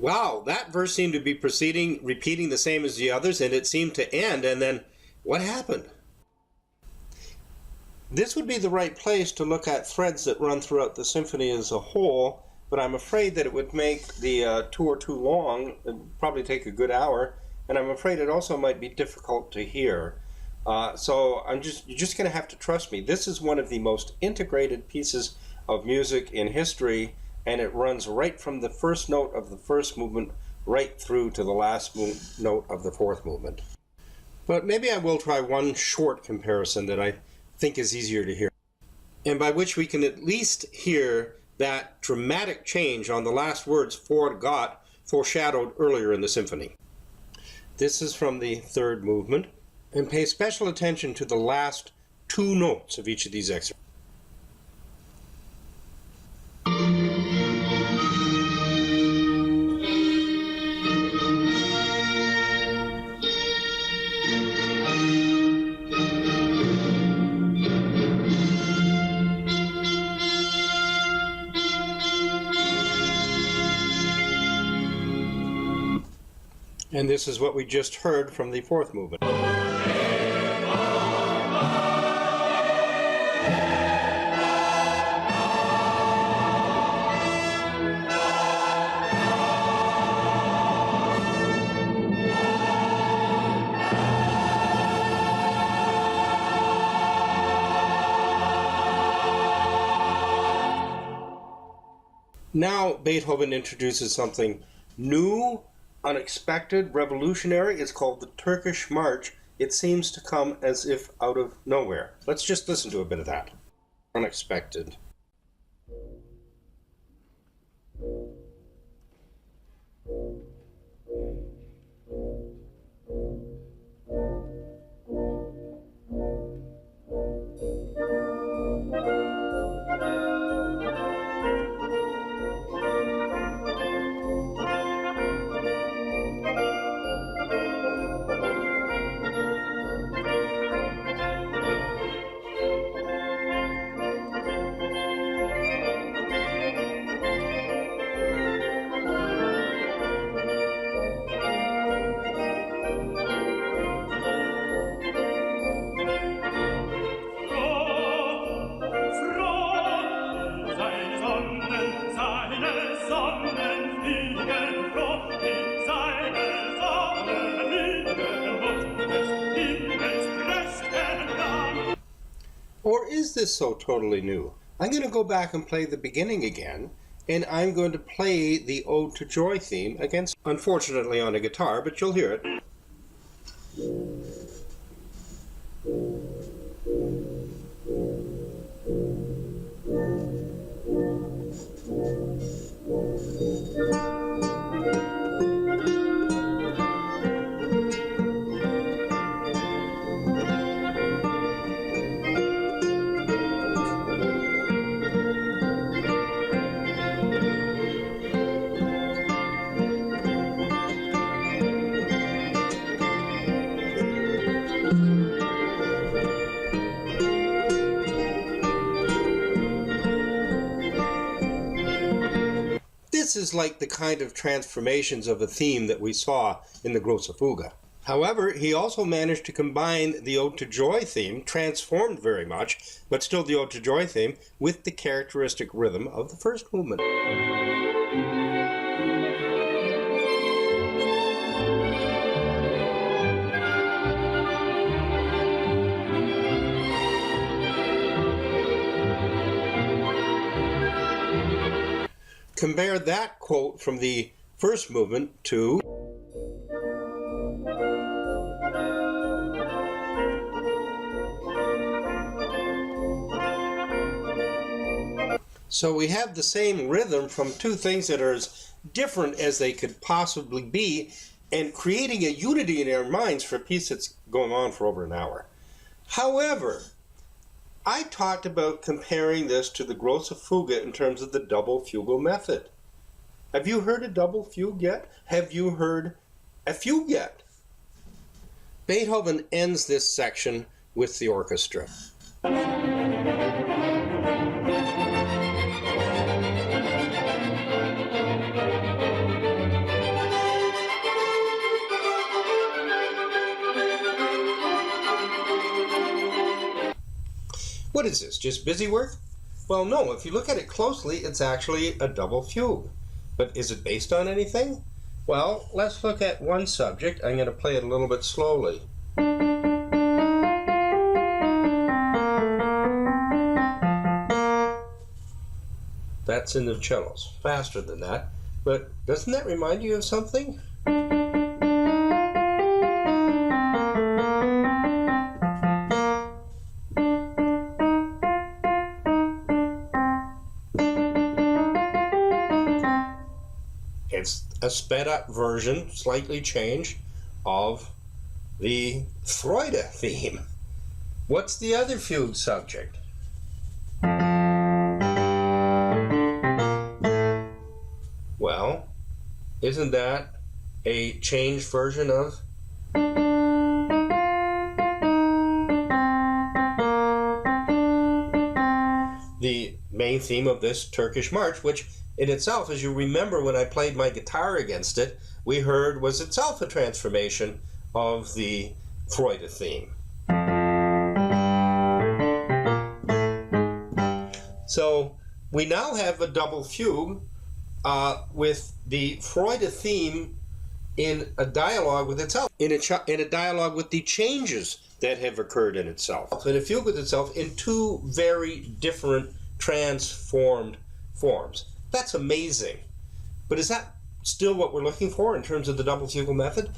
Wow, that verse seemed to be repeating the same as the others, and it seemed to end, and then what happened? This would be the right place to look at threads that run throughout the symphony as a whole, but I'm afraid that it would make the tour too long. It would probably take a good hour, and I'm afraid it also might be difficult to hear. So you're just going to have to trust me. This is one of the most integrated pieces of music in history, and it runs right from the first note of the first movement right through to the last note of the fourth movement. But maybe I will try one short comparison that I think is easier to hear, and by which we can at least hear that dramatic change on the last words foreshadowed earlier in the symphony. This is from the third movement, and pay special attention to the last two notes of each of these excerpts. And this is what we just heard from the fourth movement. Now Beethoven introduces something new, unexpected, revolutionary. It's called the Turkish March. It seems to come as if out of nowhere. Let's just listen to a bit of that. Unexpected. Or is this so totally new? I'm going to go back and play the beginning again, and I'm going to play the Ode to Joy theme again, unfortunately on a guitar, but you'll hear it. This is like the kind of transformations of a theme that we saw in the Grosse Fuge. However, he also managed to combine the Ode to Joy theme, transformed very much, but still the Ode to Joy theme, with the characteristic rhythm of the first movement. Compare that quote from the first movement to so we have the same rhythm from two things that are as different as they could possibly be, and creating a unity in our minds for a piece that's going on for over an hour. However, I talked about comparing this to the Grosse Fuge in terms of the double fugal method. Have you heard a double fugue yet? Have you heard a fugue yet? Beethoven ends this section with the orchestra. What is this, just busy work? Well, no, if you look at it closely, it's actually a double fugue. But is it based on anything? Well, let's look at one subject. I'm going to play it a little bit slowly. That's in the cellos, faster than that. But doesn't that remind you of something? It's a sped up version, slightly changed, of the Freude theme. What's the other fugue subject? Well, isn't that a changed version of the main theme of this Turkish march, which in itself, as you remember when I played my guitar against it, we heard was itself a transformation of the Freude theme. So we now have a double fugue with the Freude theme in a dialogue with itself, in a dialogue with the changes that have occurred in itself, in a fugue with itself in two very different transformed forms. That's amazing. But is that still what we're looking for in terms of the double fugal method?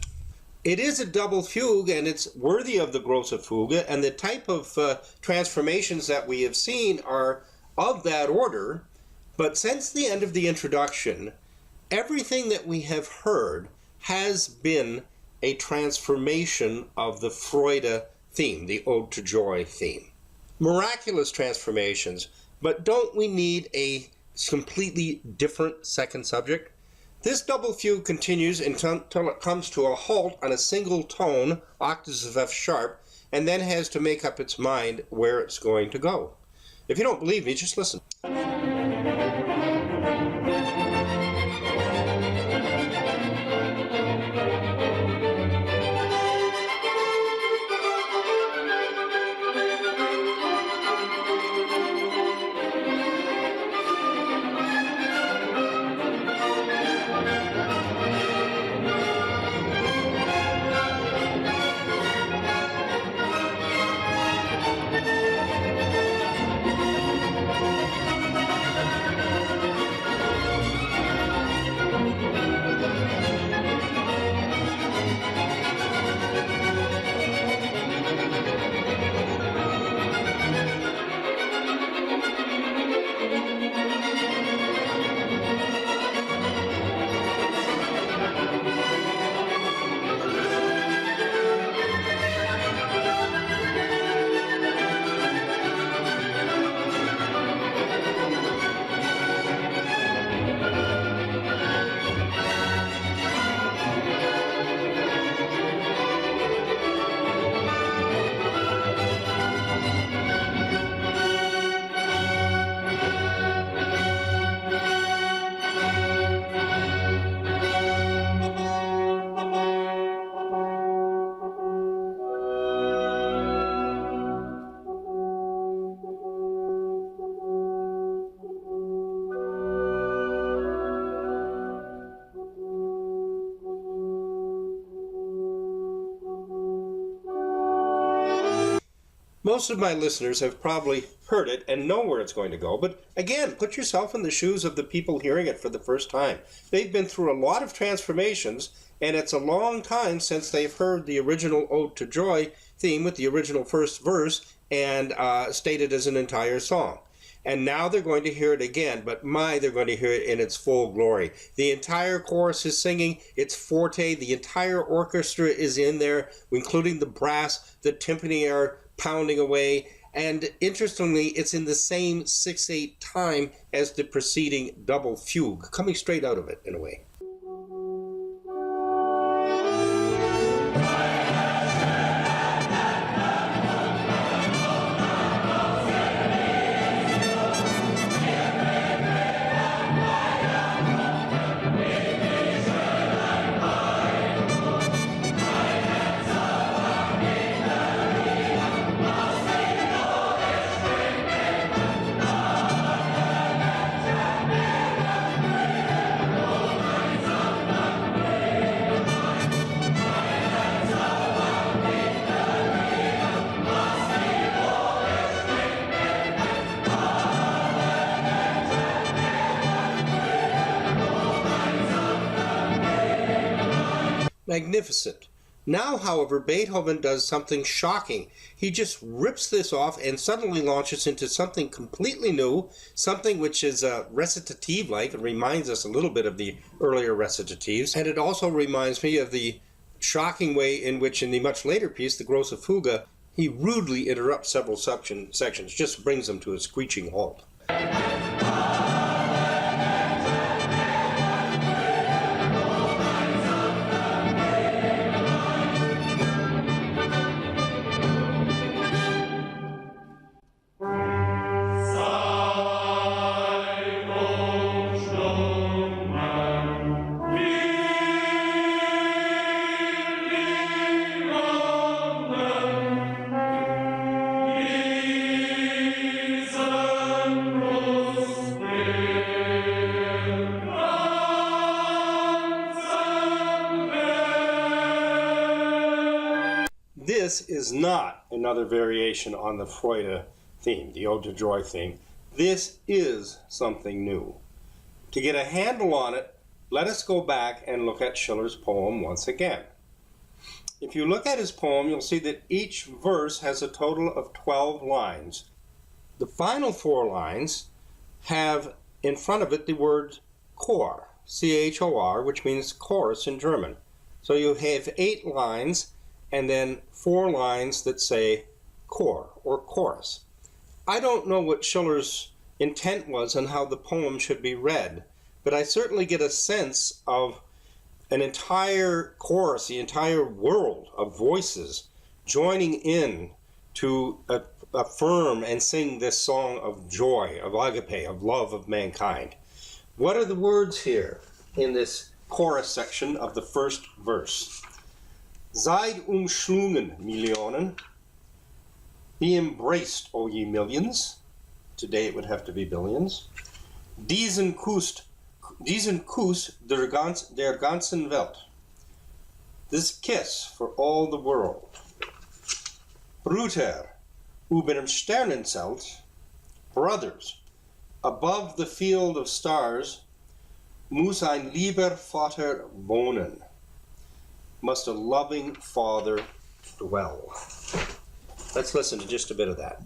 It is a double fugue, and it's worthy of the grosse Fuge, and the type of transformations that we have seen are of that order. But since the end of the introduction, everything that we have heard has been a transformation of the Freude theme, the Ode to Joy theme. Miraculous transformations, but don't we need a completely different second subject? This double fugue continues until it comes to a halt on a single tone, octaves of F sharp, and then has to make up its mind where it's going to go. If you don't believe me, just listen. Most of my listeners have probably heard it and know where it's going to go, but again, put yourself in the shoes of the people hearing it for the first time. They've been through a lot of transformations, and it's a long time since they've heard the original Ode to Joy theme with the original first verse and stated as an entire song. And now they're going to hear it again, but they're going to hear it in its full glory. The entire chorus is singing its forte, the entire orchestra is in there, including the brass, the timpani are pounding away, and interestingly, it's in the same 6/8 time as the preceding double fugue, coming straight out of it in a way. magnificent. Now, however, Beethoven does something shocking. He just rips this off and suddenly launches into something completely new, something which is recitative-like. It reminds us a little bit of the earlier recitatives, and it also reminds me of the shocking way in which, in the much later piece, the Grosse Fuge, he rudely interrupts several sections, just brings them to a screeching halt. This is not another variation on the Freude theme, the Ode to Joy theme. This is something new. To get a handle on it, let us go back and look at Schiller's poem once again. If you look at his poem, you'll see that each verse has a total of 12 lines. The final 4 lines have in front of it the word Chor, C-H-O-R, which means chorus in German. So you have 8 lines and then 4 lines that say chor or chorus. I don't know what Schiller's intent was on how the poem should be read, but I certainly get a sense of an entire chorus, the entire world of voices joining in to affirm and sing this song of joy, of agape, of love of mankind. What are the words here in this chorus section of the first verse? Seid umschlungen, Millionen. Be embraced, O ye millions. Today it would have to be billions. Diesen Kuss der ganzen Welt. This kiss for all the world. Brüder, über dem Sternenzelt. Brothers, above the field of stars, muss ein lieber Vater wohnen. Must a loving father dwell. Let's listen to just a bit of that.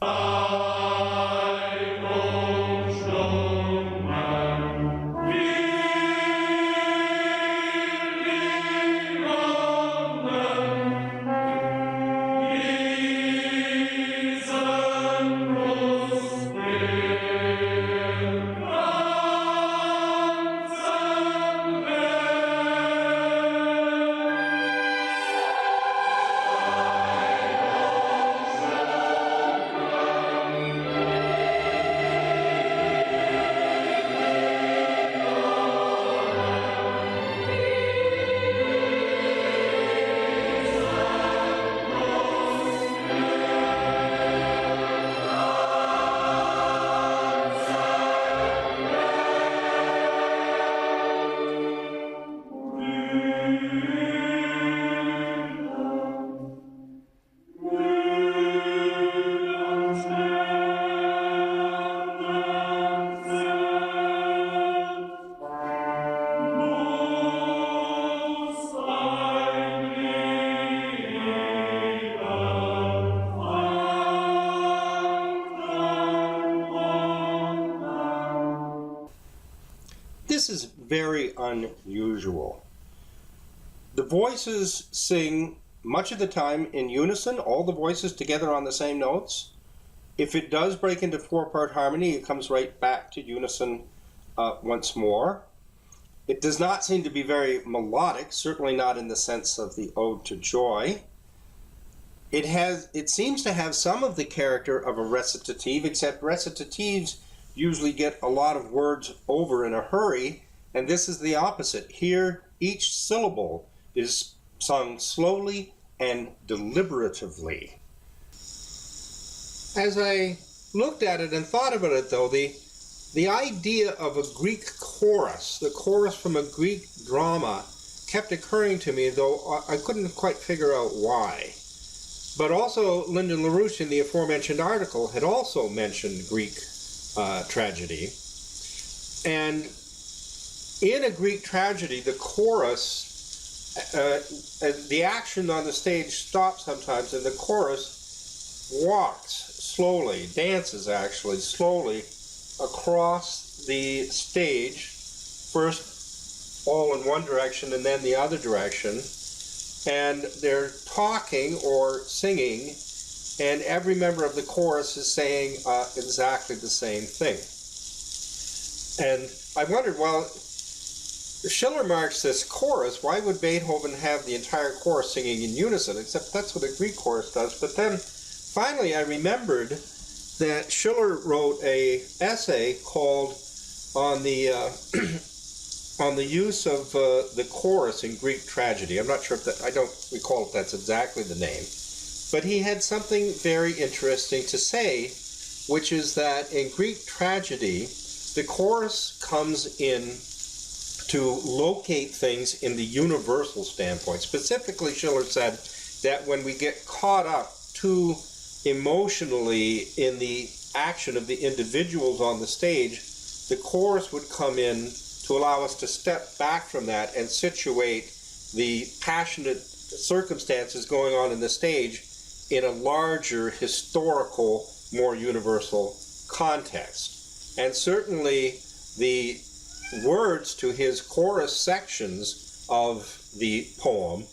This is very unusual. The voices sing much of the time in unison, all the voices together on the same notes. If it does break into 4-part harmony, it comes right back to unison once more. It does not seem to be very melodic, certainly not in the sense of the Ode to Joy. It seems to have some of the character of a recitative, except recitatives usually get a lot of words over in a hurry, and this is the opposite. Here, each syllable is sung slowly and deliberatively. As I looked at it and thought about it, though, the idea of a Greek chorus, the chorus from a Greek drama, kept occurring to me, though I couldn't quite figure out why. But also, Lyndon LaRouche, in the aforementioned article, had also mentioned Greek tragedy. And in a Greek tragedy, the chorus the action on the stage stops sometimes, and the chorus walks slowly, dances actually slowly across the stage, first all in one direction and then the other direction, and they're talking or singing, and every member of the chorus is saying exactly the same thing. And I wondered, well, Schiller marks this chorus. Why would Beethoven have the entire chorus singing in unison? Except that's what a Greek chorus does. But then finally I remembered that Schiller wrote an essay called on the on the use of the chorus in Greek tragedy. I'm not sure if that, I don't recall if that's exactly the name. But he had something very interesting to say, which is that in Greek tragedy, the chorus comes in to locate things in the universal standpoint. Specifically, Schiller said that when we get caught up too emotionally in the action of the individuals on the stage, the chorus would come in to allow us to step back from that and situate the passionate circumstances going on in the stage in a larger, historical, more universal context. And certainly the words to his chorus sections of the poem,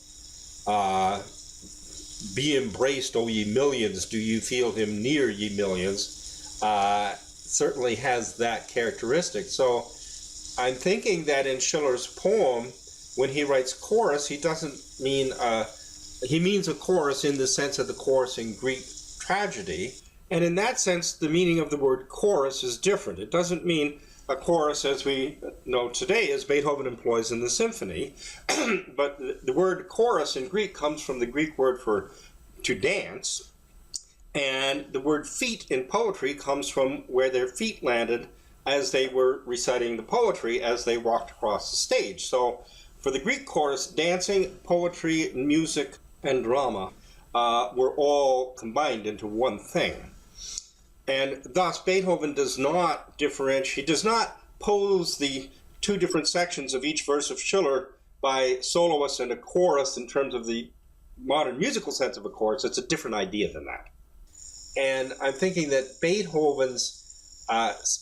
be embraced, O ye millions, do you feel him near, ye millions, certainly has that characteristic. So I'm thinking that in Schiller's poem, when he writes chorus, he doesn't mean, he means a chorus in the sense of the chorus in Greek tragedy. And in that sense, the meaning of the word chorus is different. It doesn't mean a chorus as we know today, as Beethoven employs in the symphony. But the word chorus in Greek comes from the Greek word for to dance. And the word feet in poetry comes from where their feet landed as they were reciting the poetry as they walked across the stage. So for the Greek chorus, dancing, poetry, music, and drama were all combined into one thing. And thus, Beethoven does not differentiate, he does not pose the two different sections of each verse of Schiller by soloists and a chorus in terms of the modern musical sense of a chorus. It's a different idea than that. And I'm thinking that Beethoven's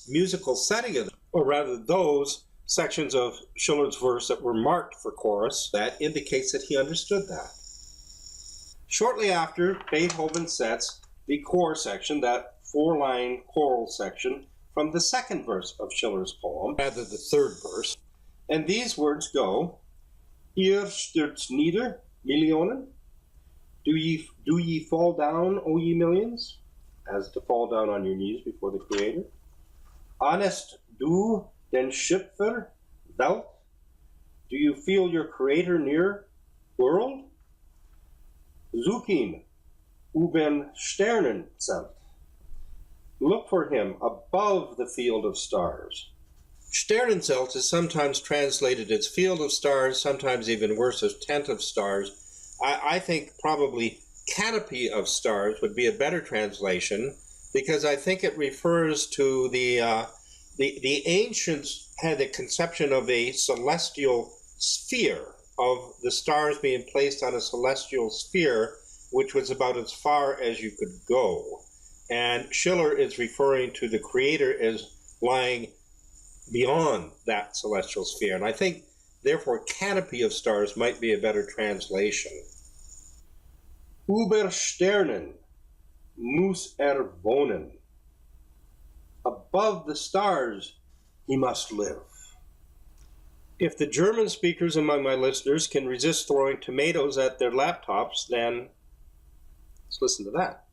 musical setting of, or rather those sections of Schiller's verse that were marked for chorus, that indicates that he understood that. Shortly after, Beethoven sets the core section, that four-line choral section, from the second verse of Schiller's poem, rather the third verse. And these words go, Ihr stürzt nieder, Millionen. Do ye fall down, O ye millions? As to fall down on your knees before the Creator. Ahnest du den Schöpfer, Welt? Do you feel your Creator near, world? Such ihn über Sternenzelt. Look for him above the field of stars. Sternenzelt is sometimes translated as field of stars, sometimes even worse as tent of stars. I think probably canopy of stars would be a better translation, because I think it refers to the ancients had a conception of a celestial sphere, of the stars being placed on a celestial sphere, which was about as far as you could go. And Schiller is referring to the Creator as lying beyond that celestial sphere. And I think, therefore, canopy of stars might be a better translation. Über Sternen muss wohnen. Above the stars he must live. If the German speakers among my listeners can resist throwing tomatoes at their laptops, then let's listen to that.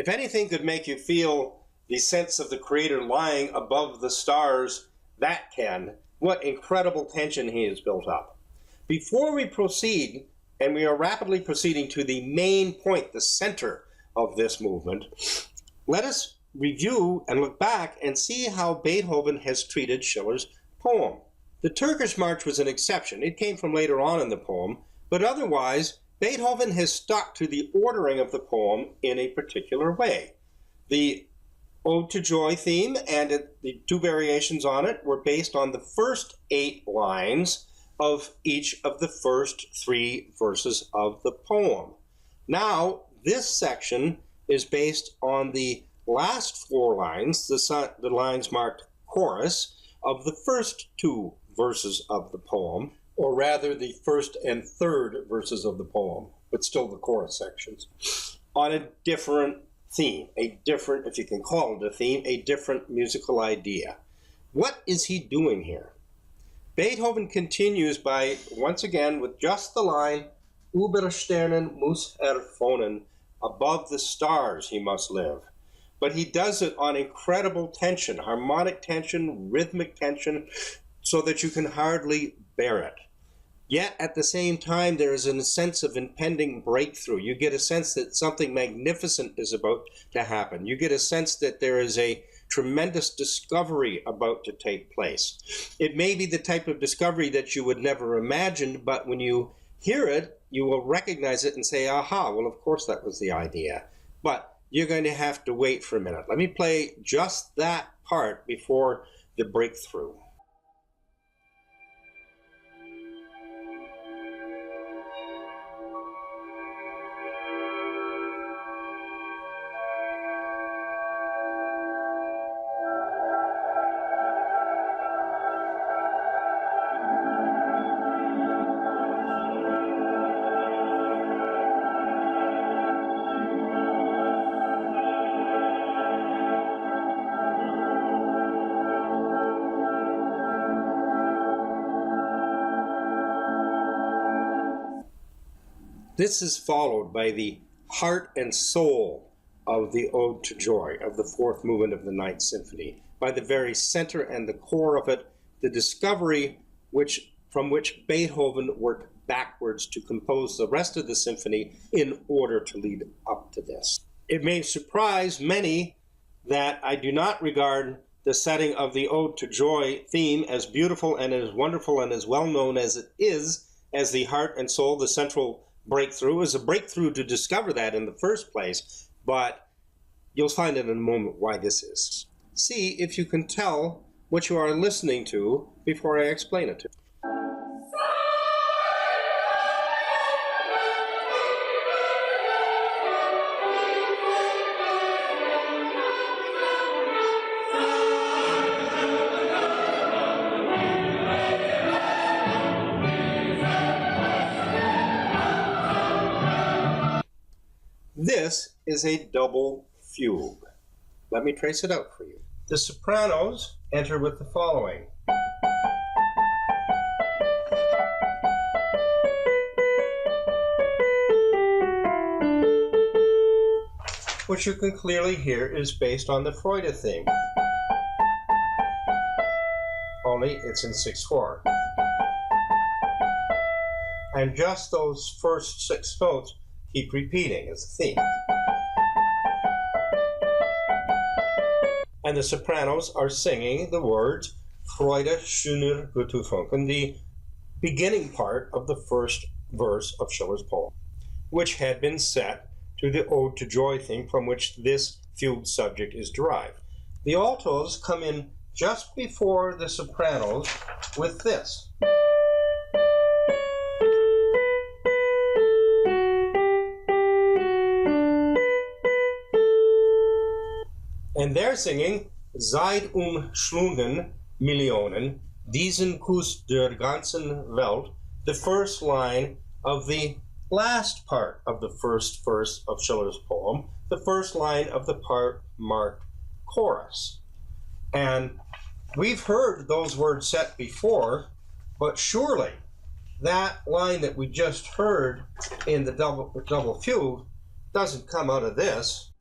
If anything could make you feel the sense of the Creator lying above the stars, that can. What incredible tension he has built up. Before we proceed, and we are rapidly proceeding to the main point, the center of this movement, let us review and look back and see how Beethoven has treated Schiller's poem. The Turkish March was an exception. It came from later on in the poem, but otherwise, Beethoven has stuck to the ordering of the poem in a particular way. The Ode to Joy theme and the two variations on it were based on the first 8 lines of each of the first 3 verses of the poem. Now, this section is based on the last 4 lines, the lines marked chorus, of the first 2 verses of the poem, or rather the first and third verses of the poem, but still the chorus sections, on a different theme, a different, if you can call it a theme, a different musical idea. What is he doing here? Beethoven continues by, once again, with just the line, Über Sternen muss wohnen, above the stars he must live. But he does it on incredible tension, harmonic tension, rhythmic tension, so that you can hardly bear it. Yet, at the same time, there is a sense of impending breakthrough. You get a sense that something magnificent is about to happen. You get a sense that there is a tremendous discovery about to take place. It may be the type of discovery that you would never imagine, but when you hear it, you will recognize it and say, aha, well, of course that was the idea. But you're going to have to wait for a minute. Let me play just that part before the breakthrough. This is followed by the heart and soul of the Ode to Joy, of the 4th movement of the 9th Symphony. By the very center and the core of it, the discovery from which Beethoven worked backwards to compose the rest of the symphony in order to lead up to this. It may surprise many that I do not regard the setting of the Ode to Joy theme as beautiful and as wonderful and as well known as it is, as the heart and soul, the central breakthrough. Is a breakthrough to discover that in the first place, but you'll find in a moment why this is. See if you can tell what you are listening to before I explain it to you. This is a double fugue. Let me trace it out for you. The sopranos enter with the following. Which you can clearly hear is based on the Freude theme. Only it's in 6/4. And just those first 6 notes keep repeating as a theme. And the sopranos are singing the words Freude schöner Beethoven, the beginning part of the first verse of Schiller's poem, which had been set to the Ode to Joy theme from which this fugue subject is derived. The altos come in just before the sopranos with this. And they're singing Seit umschlungen Millionen, diesen Kuss der ganzen Welt, the first line of the last part of the first verse of Schiller's poem, the first line of the part marked chorus. And we've heard those words set before, but surely that line that we just heard in the double fugue doesn't come out of this.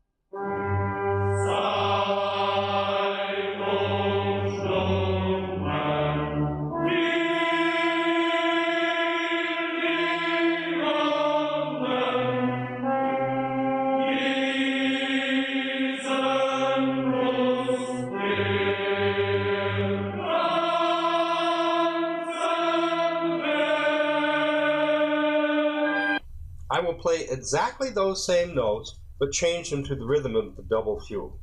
will play exactly those same notes, but change them to the rhythm of the double fugue.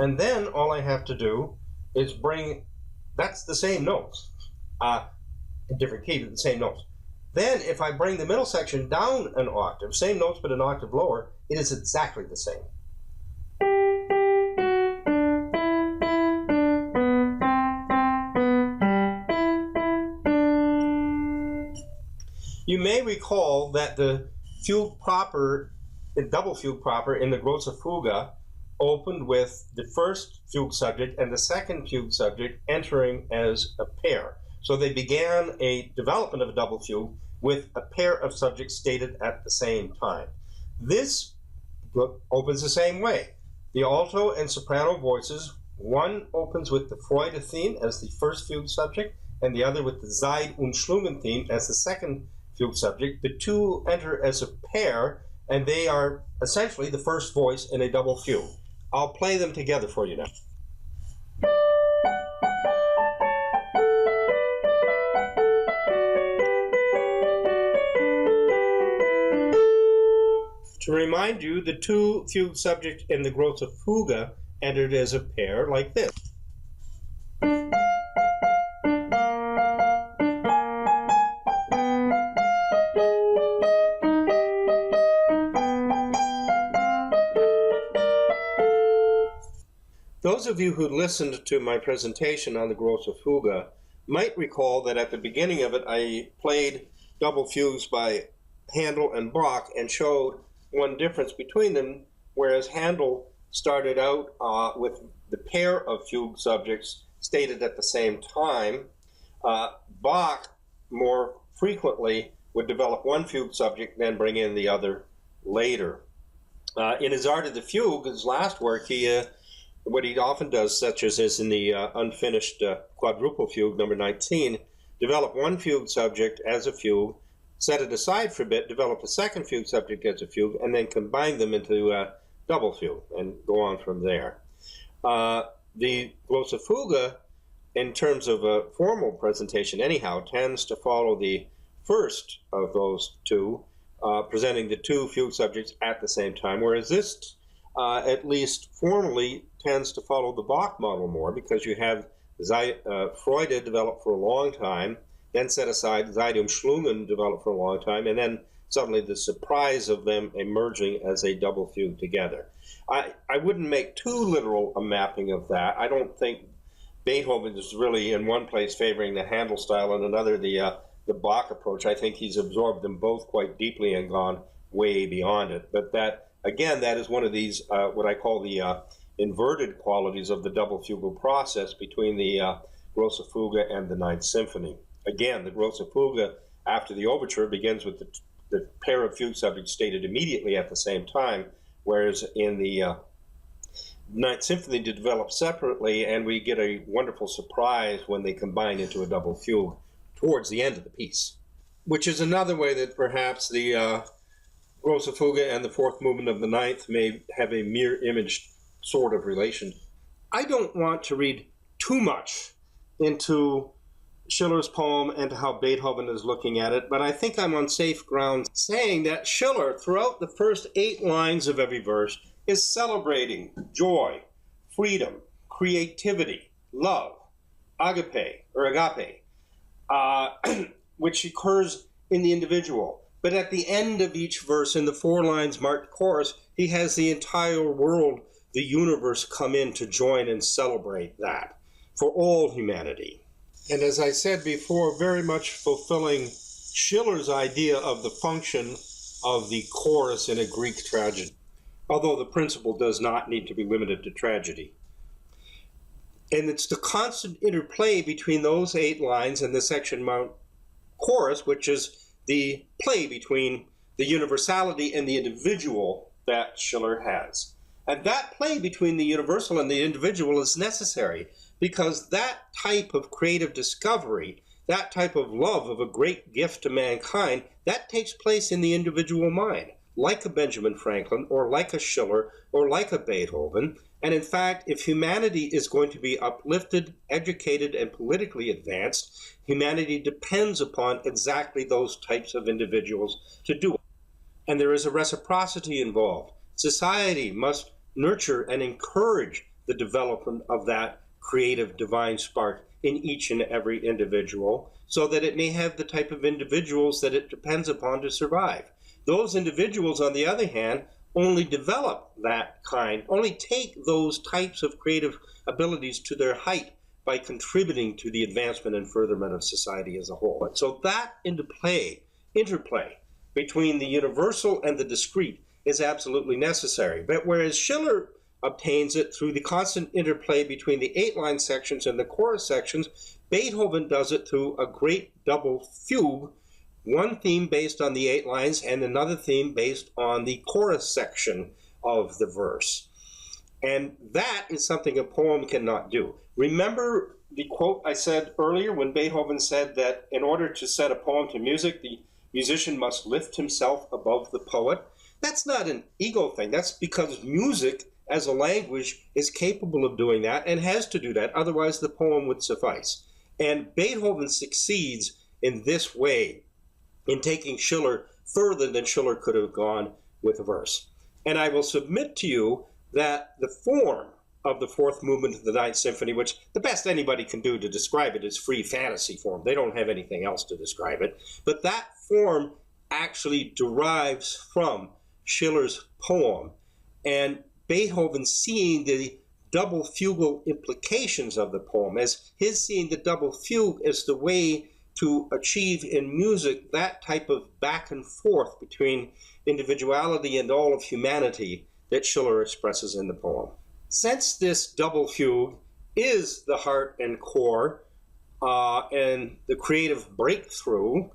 And then all I have to do is bring, that's the same notes, in different key, but the same notes. Then if I bring the middle section down an octave, same notes but an octave lower, it is exactly the same. You may recall that the fugue proper, the double fugue proper in the grosse Fuge opened with the first fugue subject and the second fugue subject entering as a pair. So they began a development of a double fugue with a pair of subjects stated at the same time. This book opens the same way. The alto and soprano voices, one opens with the Freude theme as the first fugue subject, and the other with the Zeit und Schlungen theme as the second fugue subject. The two enter as a pair, and they are essentially the first voice in a double fugue. I'll play them together for you now. To remind you, the two fugue subjects in the grosse Fuge entered as a pair like this. Those of you who listened to my presentation on the grosse Fuge might recall that at the beginning of it I played double fugues by Handel and Bach and showed one difference between them, whereas Handel started out with the pair of fugue subjects stated at the same time. Bach more frequently would develop one fugue subject and then bring in the other later. In his Art of the Fugue, his last work, what he often does, such as is in the unfinished quadruple fugue number 19, develop one fugue subject as a fugue, set it aside for a bit, develop a second fugue subject as a fugue, and then combine them into a double fugue and go on from there. The grosse Fuge, in terms of a formal presentation anyhow, tends to follow the first of those two, presenting the two fugue subjects at the same time, whereas this, at least formally, tends to follow the Bach model more, because you have Freude developed for a long time, then set aside, Zeit und Schlungen developed for a long time, and then suddenly the surprise of them emerging as a double fugue together. I wouldn't make too literal a mapping of that. I don't think Beethoven is really in one place favoring the Handel style and another the Bach approach. I think he's absorbed them both quite deeply and gone way beyond it. But that, again, that is one of these, what I call the inverted qualities of the double fugal process between the grosse Fuge and the Ninth Symphony. Again, the grosse Fuge, after the overture, begins with the pair of fugue subjects stated immediately at the same time, whereas in the Ninth Symphony they develop separately, and we get a wonderful surprise when they combine into a double fugue towards the end of the piece, which is another way that perhaps the grosse Fuge and the fourth movement of the Ninth may have a mirror image sort of relation. I don't want to read too much into Schiller's poem and how Beethoven is looking at it, but I think I'm on safe ground saying that Schiller, throughout the first 8 lines of every verse, is celebrating joy, freedom, creativity, love, agape, which occurs in the individual. But at the end of each verse, in the 4 lines marked chorus, he has the entire world, the universe, come in to join and celebrate that for all humanity. And as I said before, very much fulfilling Schiller's idea of the function of the chorus in a Greek tragedy, although the principle does not need to be limited to tragedy. And it's the constant interplay between those 8 lines and the section marked chorus, which is the play between the universality and the individual that Schiller has. And that play between the universal and the individual is necessary, because that type of creative discovery, that type of love of a great gift to mankind, that takes place in the individual mind. like a Benjamin Franklin or like a Schiller or like a Beethoven. And in fact, if humanity is going to be uplifted, educated, and politically advanced, humanity depends upon exactly those types of individuals to do it. And there is a reciprocity involved. Society must nurture and encourage the development of that creative divine spark in each and every individual so that it may have the type of individuals that it depends upon to survive. Those individuals, on the other hand, only develop that kind, only take those types of creative abilities to their height by contributing to the advancement and furtherment of society as a whole. So that interplay between the universal and the discrete is absolutely necessary. But whereas Schiller obtains it through the constant interplay between the 8-line sections and the chorus sections, Beethoven does it through a great double fugue, one theme based on the 8 lines and another theme based on the chorus section of the verse. And that is something a poem cannot do. Remember the quote I said earlier when Beethoven said that in order to set a poem to music, the musician must lift himself above the poet? That's not an ego thing. That's because music as a language is capable of doing that and has to do that. Otherwise, the poem would suffice. And Beethoven succeeds in this way in taking Schiller further than Schiller could have gone with verse. And I will submit to you that the form of the fourth movement of the Ninth Symphony, which the best anybody can do to describe it is free fantasy form. They don't have anything else to describe it. But that form actually derives from Schiller's poem. And Beethoven seeing the double fugal implications of the poem, as his seeing the double fugue as the way to achieve in music that type of back and forth between individuality and all of humanity that Schiller expresses in the poem. Since this double fugue is the heart and core and the creative breakthrough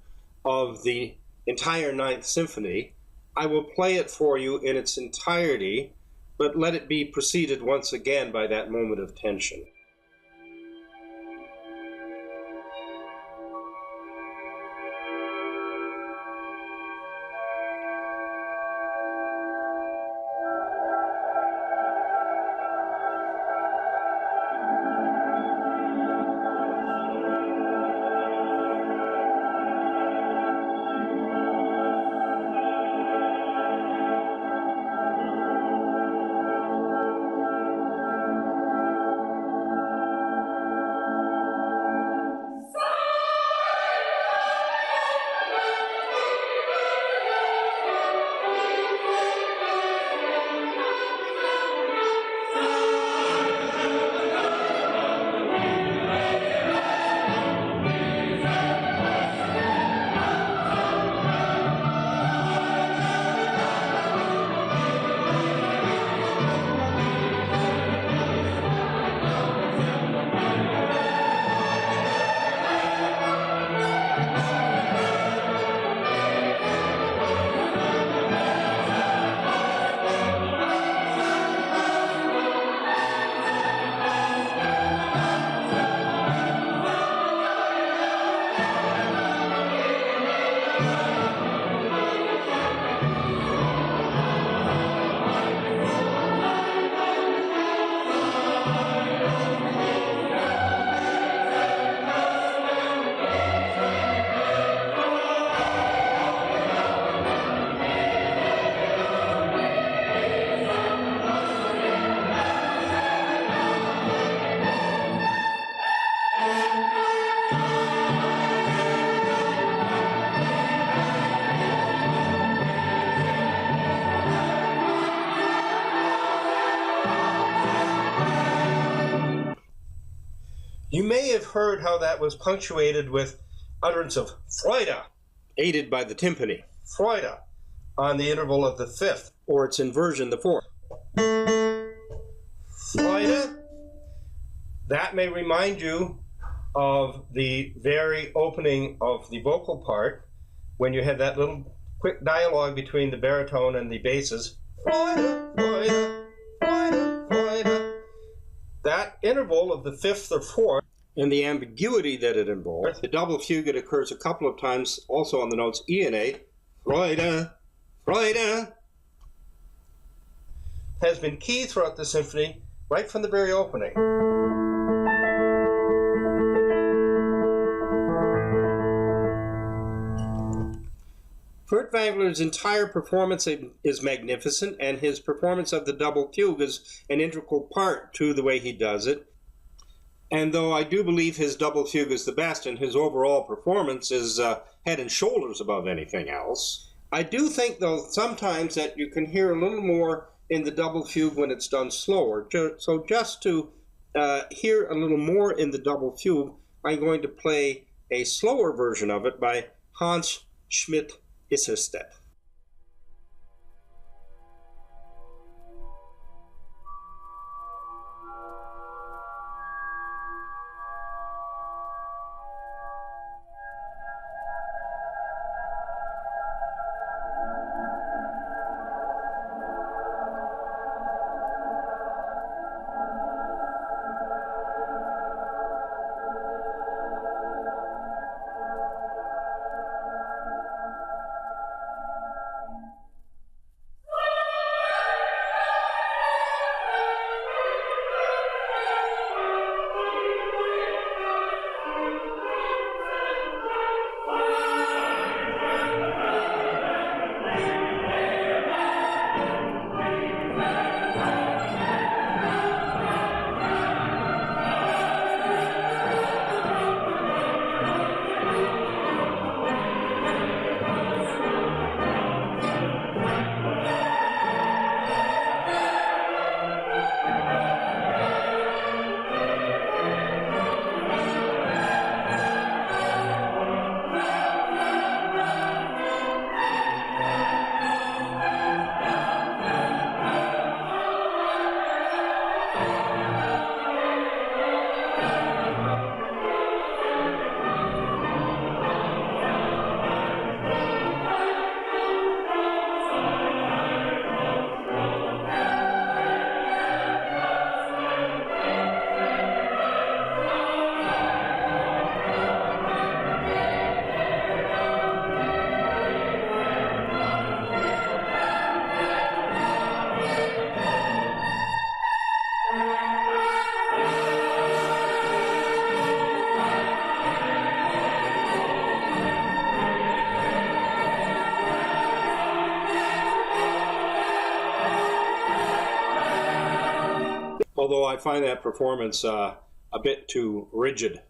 of the entire Ninth Symphony, I will play it for you in its entirety, but let it be preceded once again by that moment of tension. You may have heard how that was punctuated with utterance of Freude, aided by the timpani. Freude, on the interval of the fifth, or its inversion, the fourth. Freude, that may remind you of the very opening of the vocal part, when you had that little quick dialogue between the baritone and the basses. Freude, Freude, Freude, Freude. That interval of the fifth or fourth, and the ambiguity that it involves. The double fugue occurs a couple of times also on the notes E and A. Freude, Freude has been key throughout the symphony, right from the very opening. Furtwangler's entire performance is magnificent, and his performance of the double fugue is an integral part to the way he does it. And though I do believe his double fugue is the best and his overall performance is head and shoulders above anything else, I do think, though, sometimes that you can hear a little more in the double fugue when it's done slower. So just to hear a little more in the double fugue, I'm going to play a slower version of it by Hans Schmidt-Isserstedt. Although I find that performance a bit too rigid.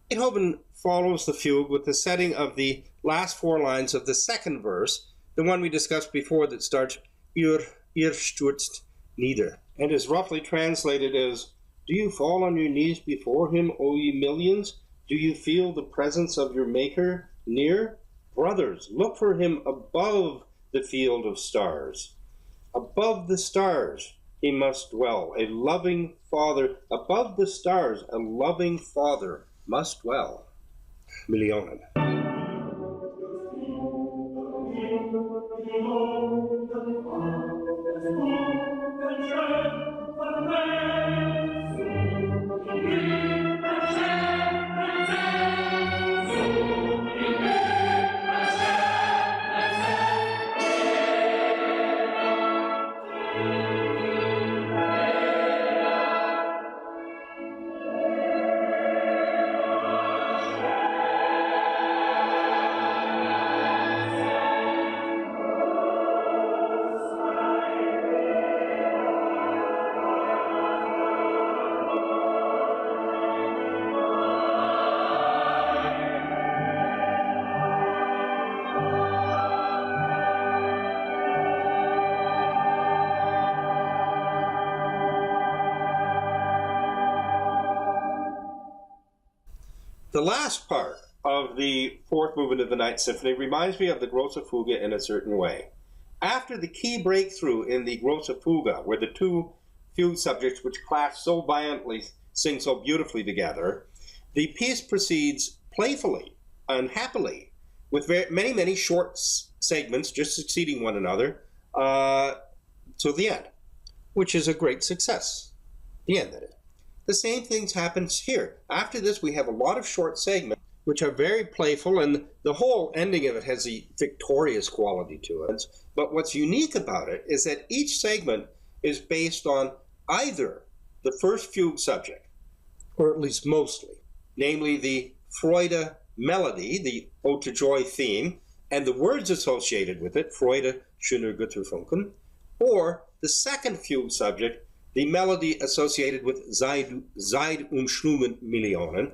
Beethoven follows the fugue with the setting of the last four lines of the second verse, the one we discussed before that starts, ihr stürzt nieder, and is roughly translated as, do you fall on your knees before him, O ye millions? Do you feel the presence of your Maker near? Brothers, look for him above the field of stars. Above the stars he must dwell, a loving Father. Above the stars, a loving Father must dwell. Millionen. The last part of the fourth movement of the Ninth Symphony reminds me of the Grosse Fuge in a certain way. After the key breakthrough in the Grosse Fuge, where the two fugue subjects which clash so violently sing so beautifully together, the piece proceeds playfully and happily with many, many short segments just succeeding one another till the end, which is a great success. The end, that is. The same thing happens here. After this, we have a lot of short segments which are very playful, and the whole ending of it has a victorious quality to it. But what's unique about it is that each segment is based on either the first fugue subject, or at least mostly, namely the Freude melody, the Ode to Joy theme, and the words associated with it, Freude, schöner Götterfunken, or the second fugue subject, the melody associated with Seid umschlungen Millionen,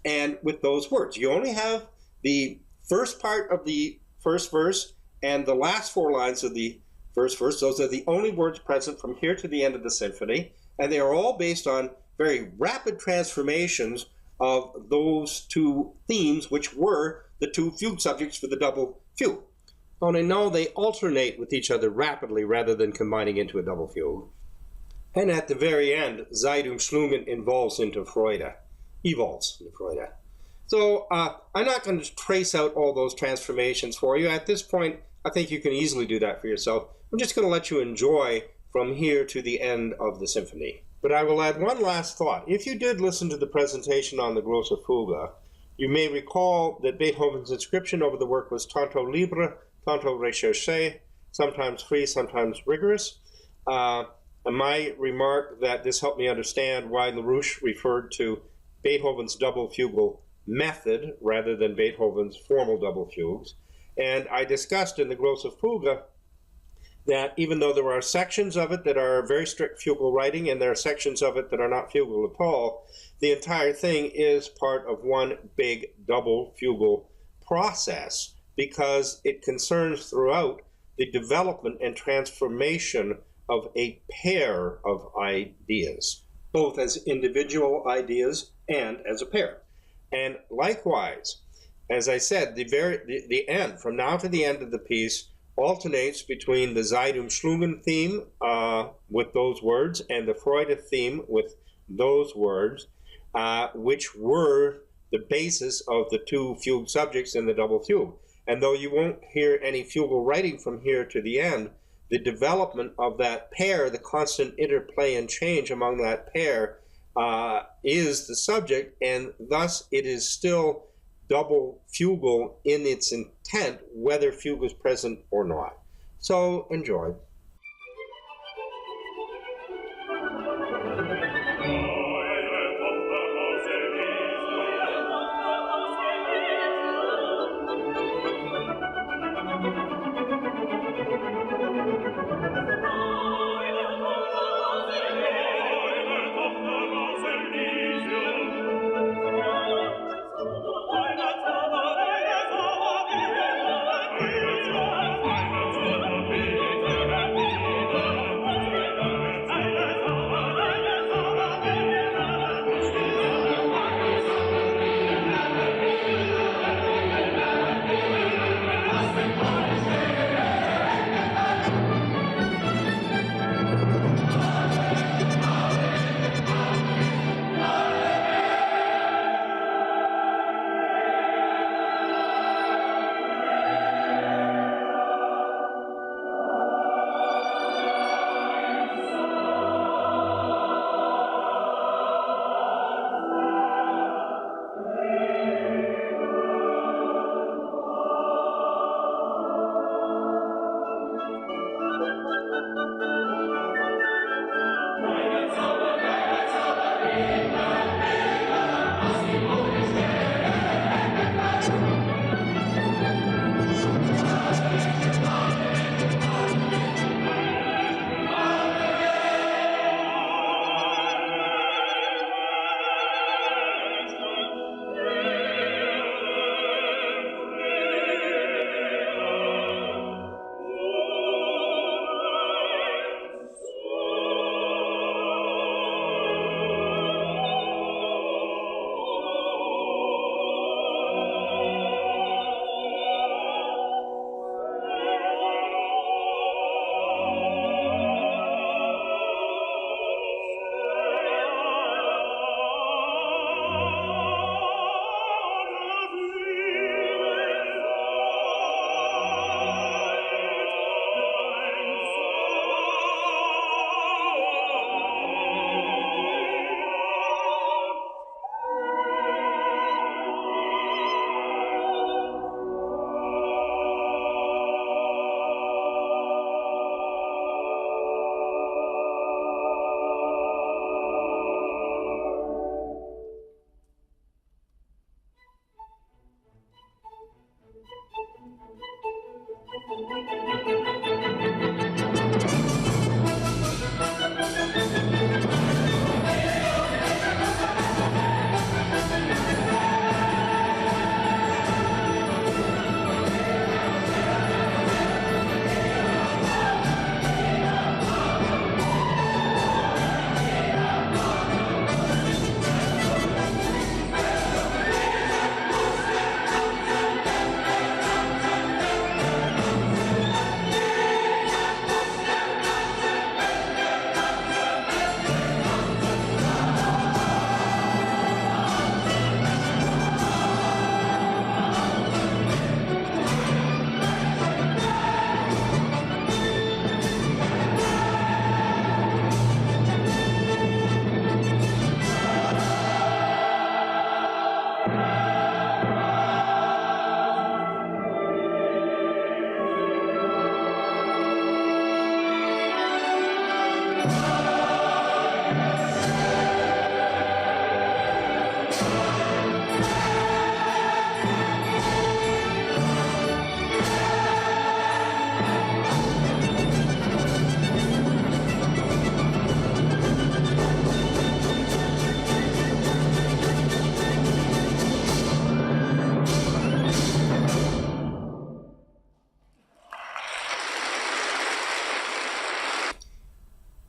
and with those words. You only have the first part of the first verse and the last four lines of the first verse. Those are the only words present from here to the end of the symphony, and they are all based on very rapid transformations of those two themes, which were the two fugue subjects for the double fugue. Only now they alternate with each other rapidly rather than combining into a double fugue. And at the very end, Seid umschlungen evolves into Freude. So I'm not going to trace out all those transformations for you. At this point, I think you can easily do that for yourself. I'm just going to let you enjoy from here to the end of the symphony. But I will add one last thought. If you did listen to the presentation on the Grosse Fuge, you may recall that Beethoven's inscription over the work was tanto libre, tanto recherché, sometimes free, sometimes rigorous. My remark that this helped me understand why LaRouche referred to Beethoven's double fugal method rather than Beethoven's formal double fugues. And I discussed in the Grosse Fuge that even though there are sections of it that are very strict fugal writing and there are sections of it that are not fugal at all, the entire thing is part of one big double fugal process because it concerns throughout the development and transformation of a pair of ideas, both as individual ideas and as a pair. And likewise, as I said, the end, from now to the end of the piece, alternates between the Seid umschlungen theme with those words and the Freude theme with those words, which were the basis of the two fugue subjects in the double fugue. And though you won't hear any fugal writing from here to the end, the development of that pair, the constant interplay and change among that pair is the subject, and thus it is still double fugal in its intent, whether fugue is present or not. So enjoy.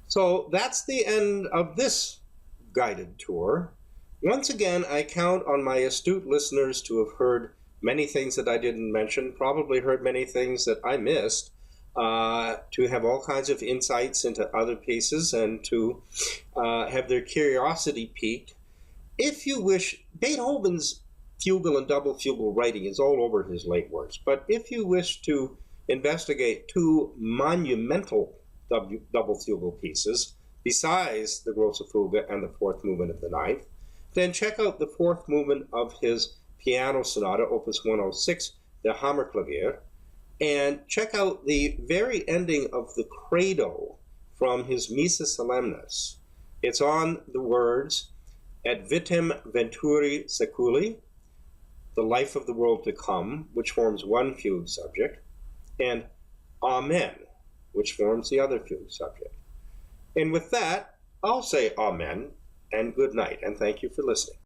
So that's the end of this guided tour. Once again, I count on my astute listeners to have heard many things that I didn't mention, probably heard many things that I missed, to have all kinds of insights into other pieces, and to have their curiosity piqued. If you wish, Beethoven's fugal and double fugal writing is all over his late works, but if you wish to investigate two monumental double fugal pieces, besides the Grosse Fuge and the fourth movement of the ninth, then check out the fourth movement of his piano sonata, opus 106, the Hammerklavier, and check out the very ending of the Credo from his Missa Solemnis. It's on the words, Et vitam venturi seculi, the life of the world to come, which forms one fugue subject, and Amen, which forms the other fugue subject. And with that, I'll say Amen and good night, and thank you for listening.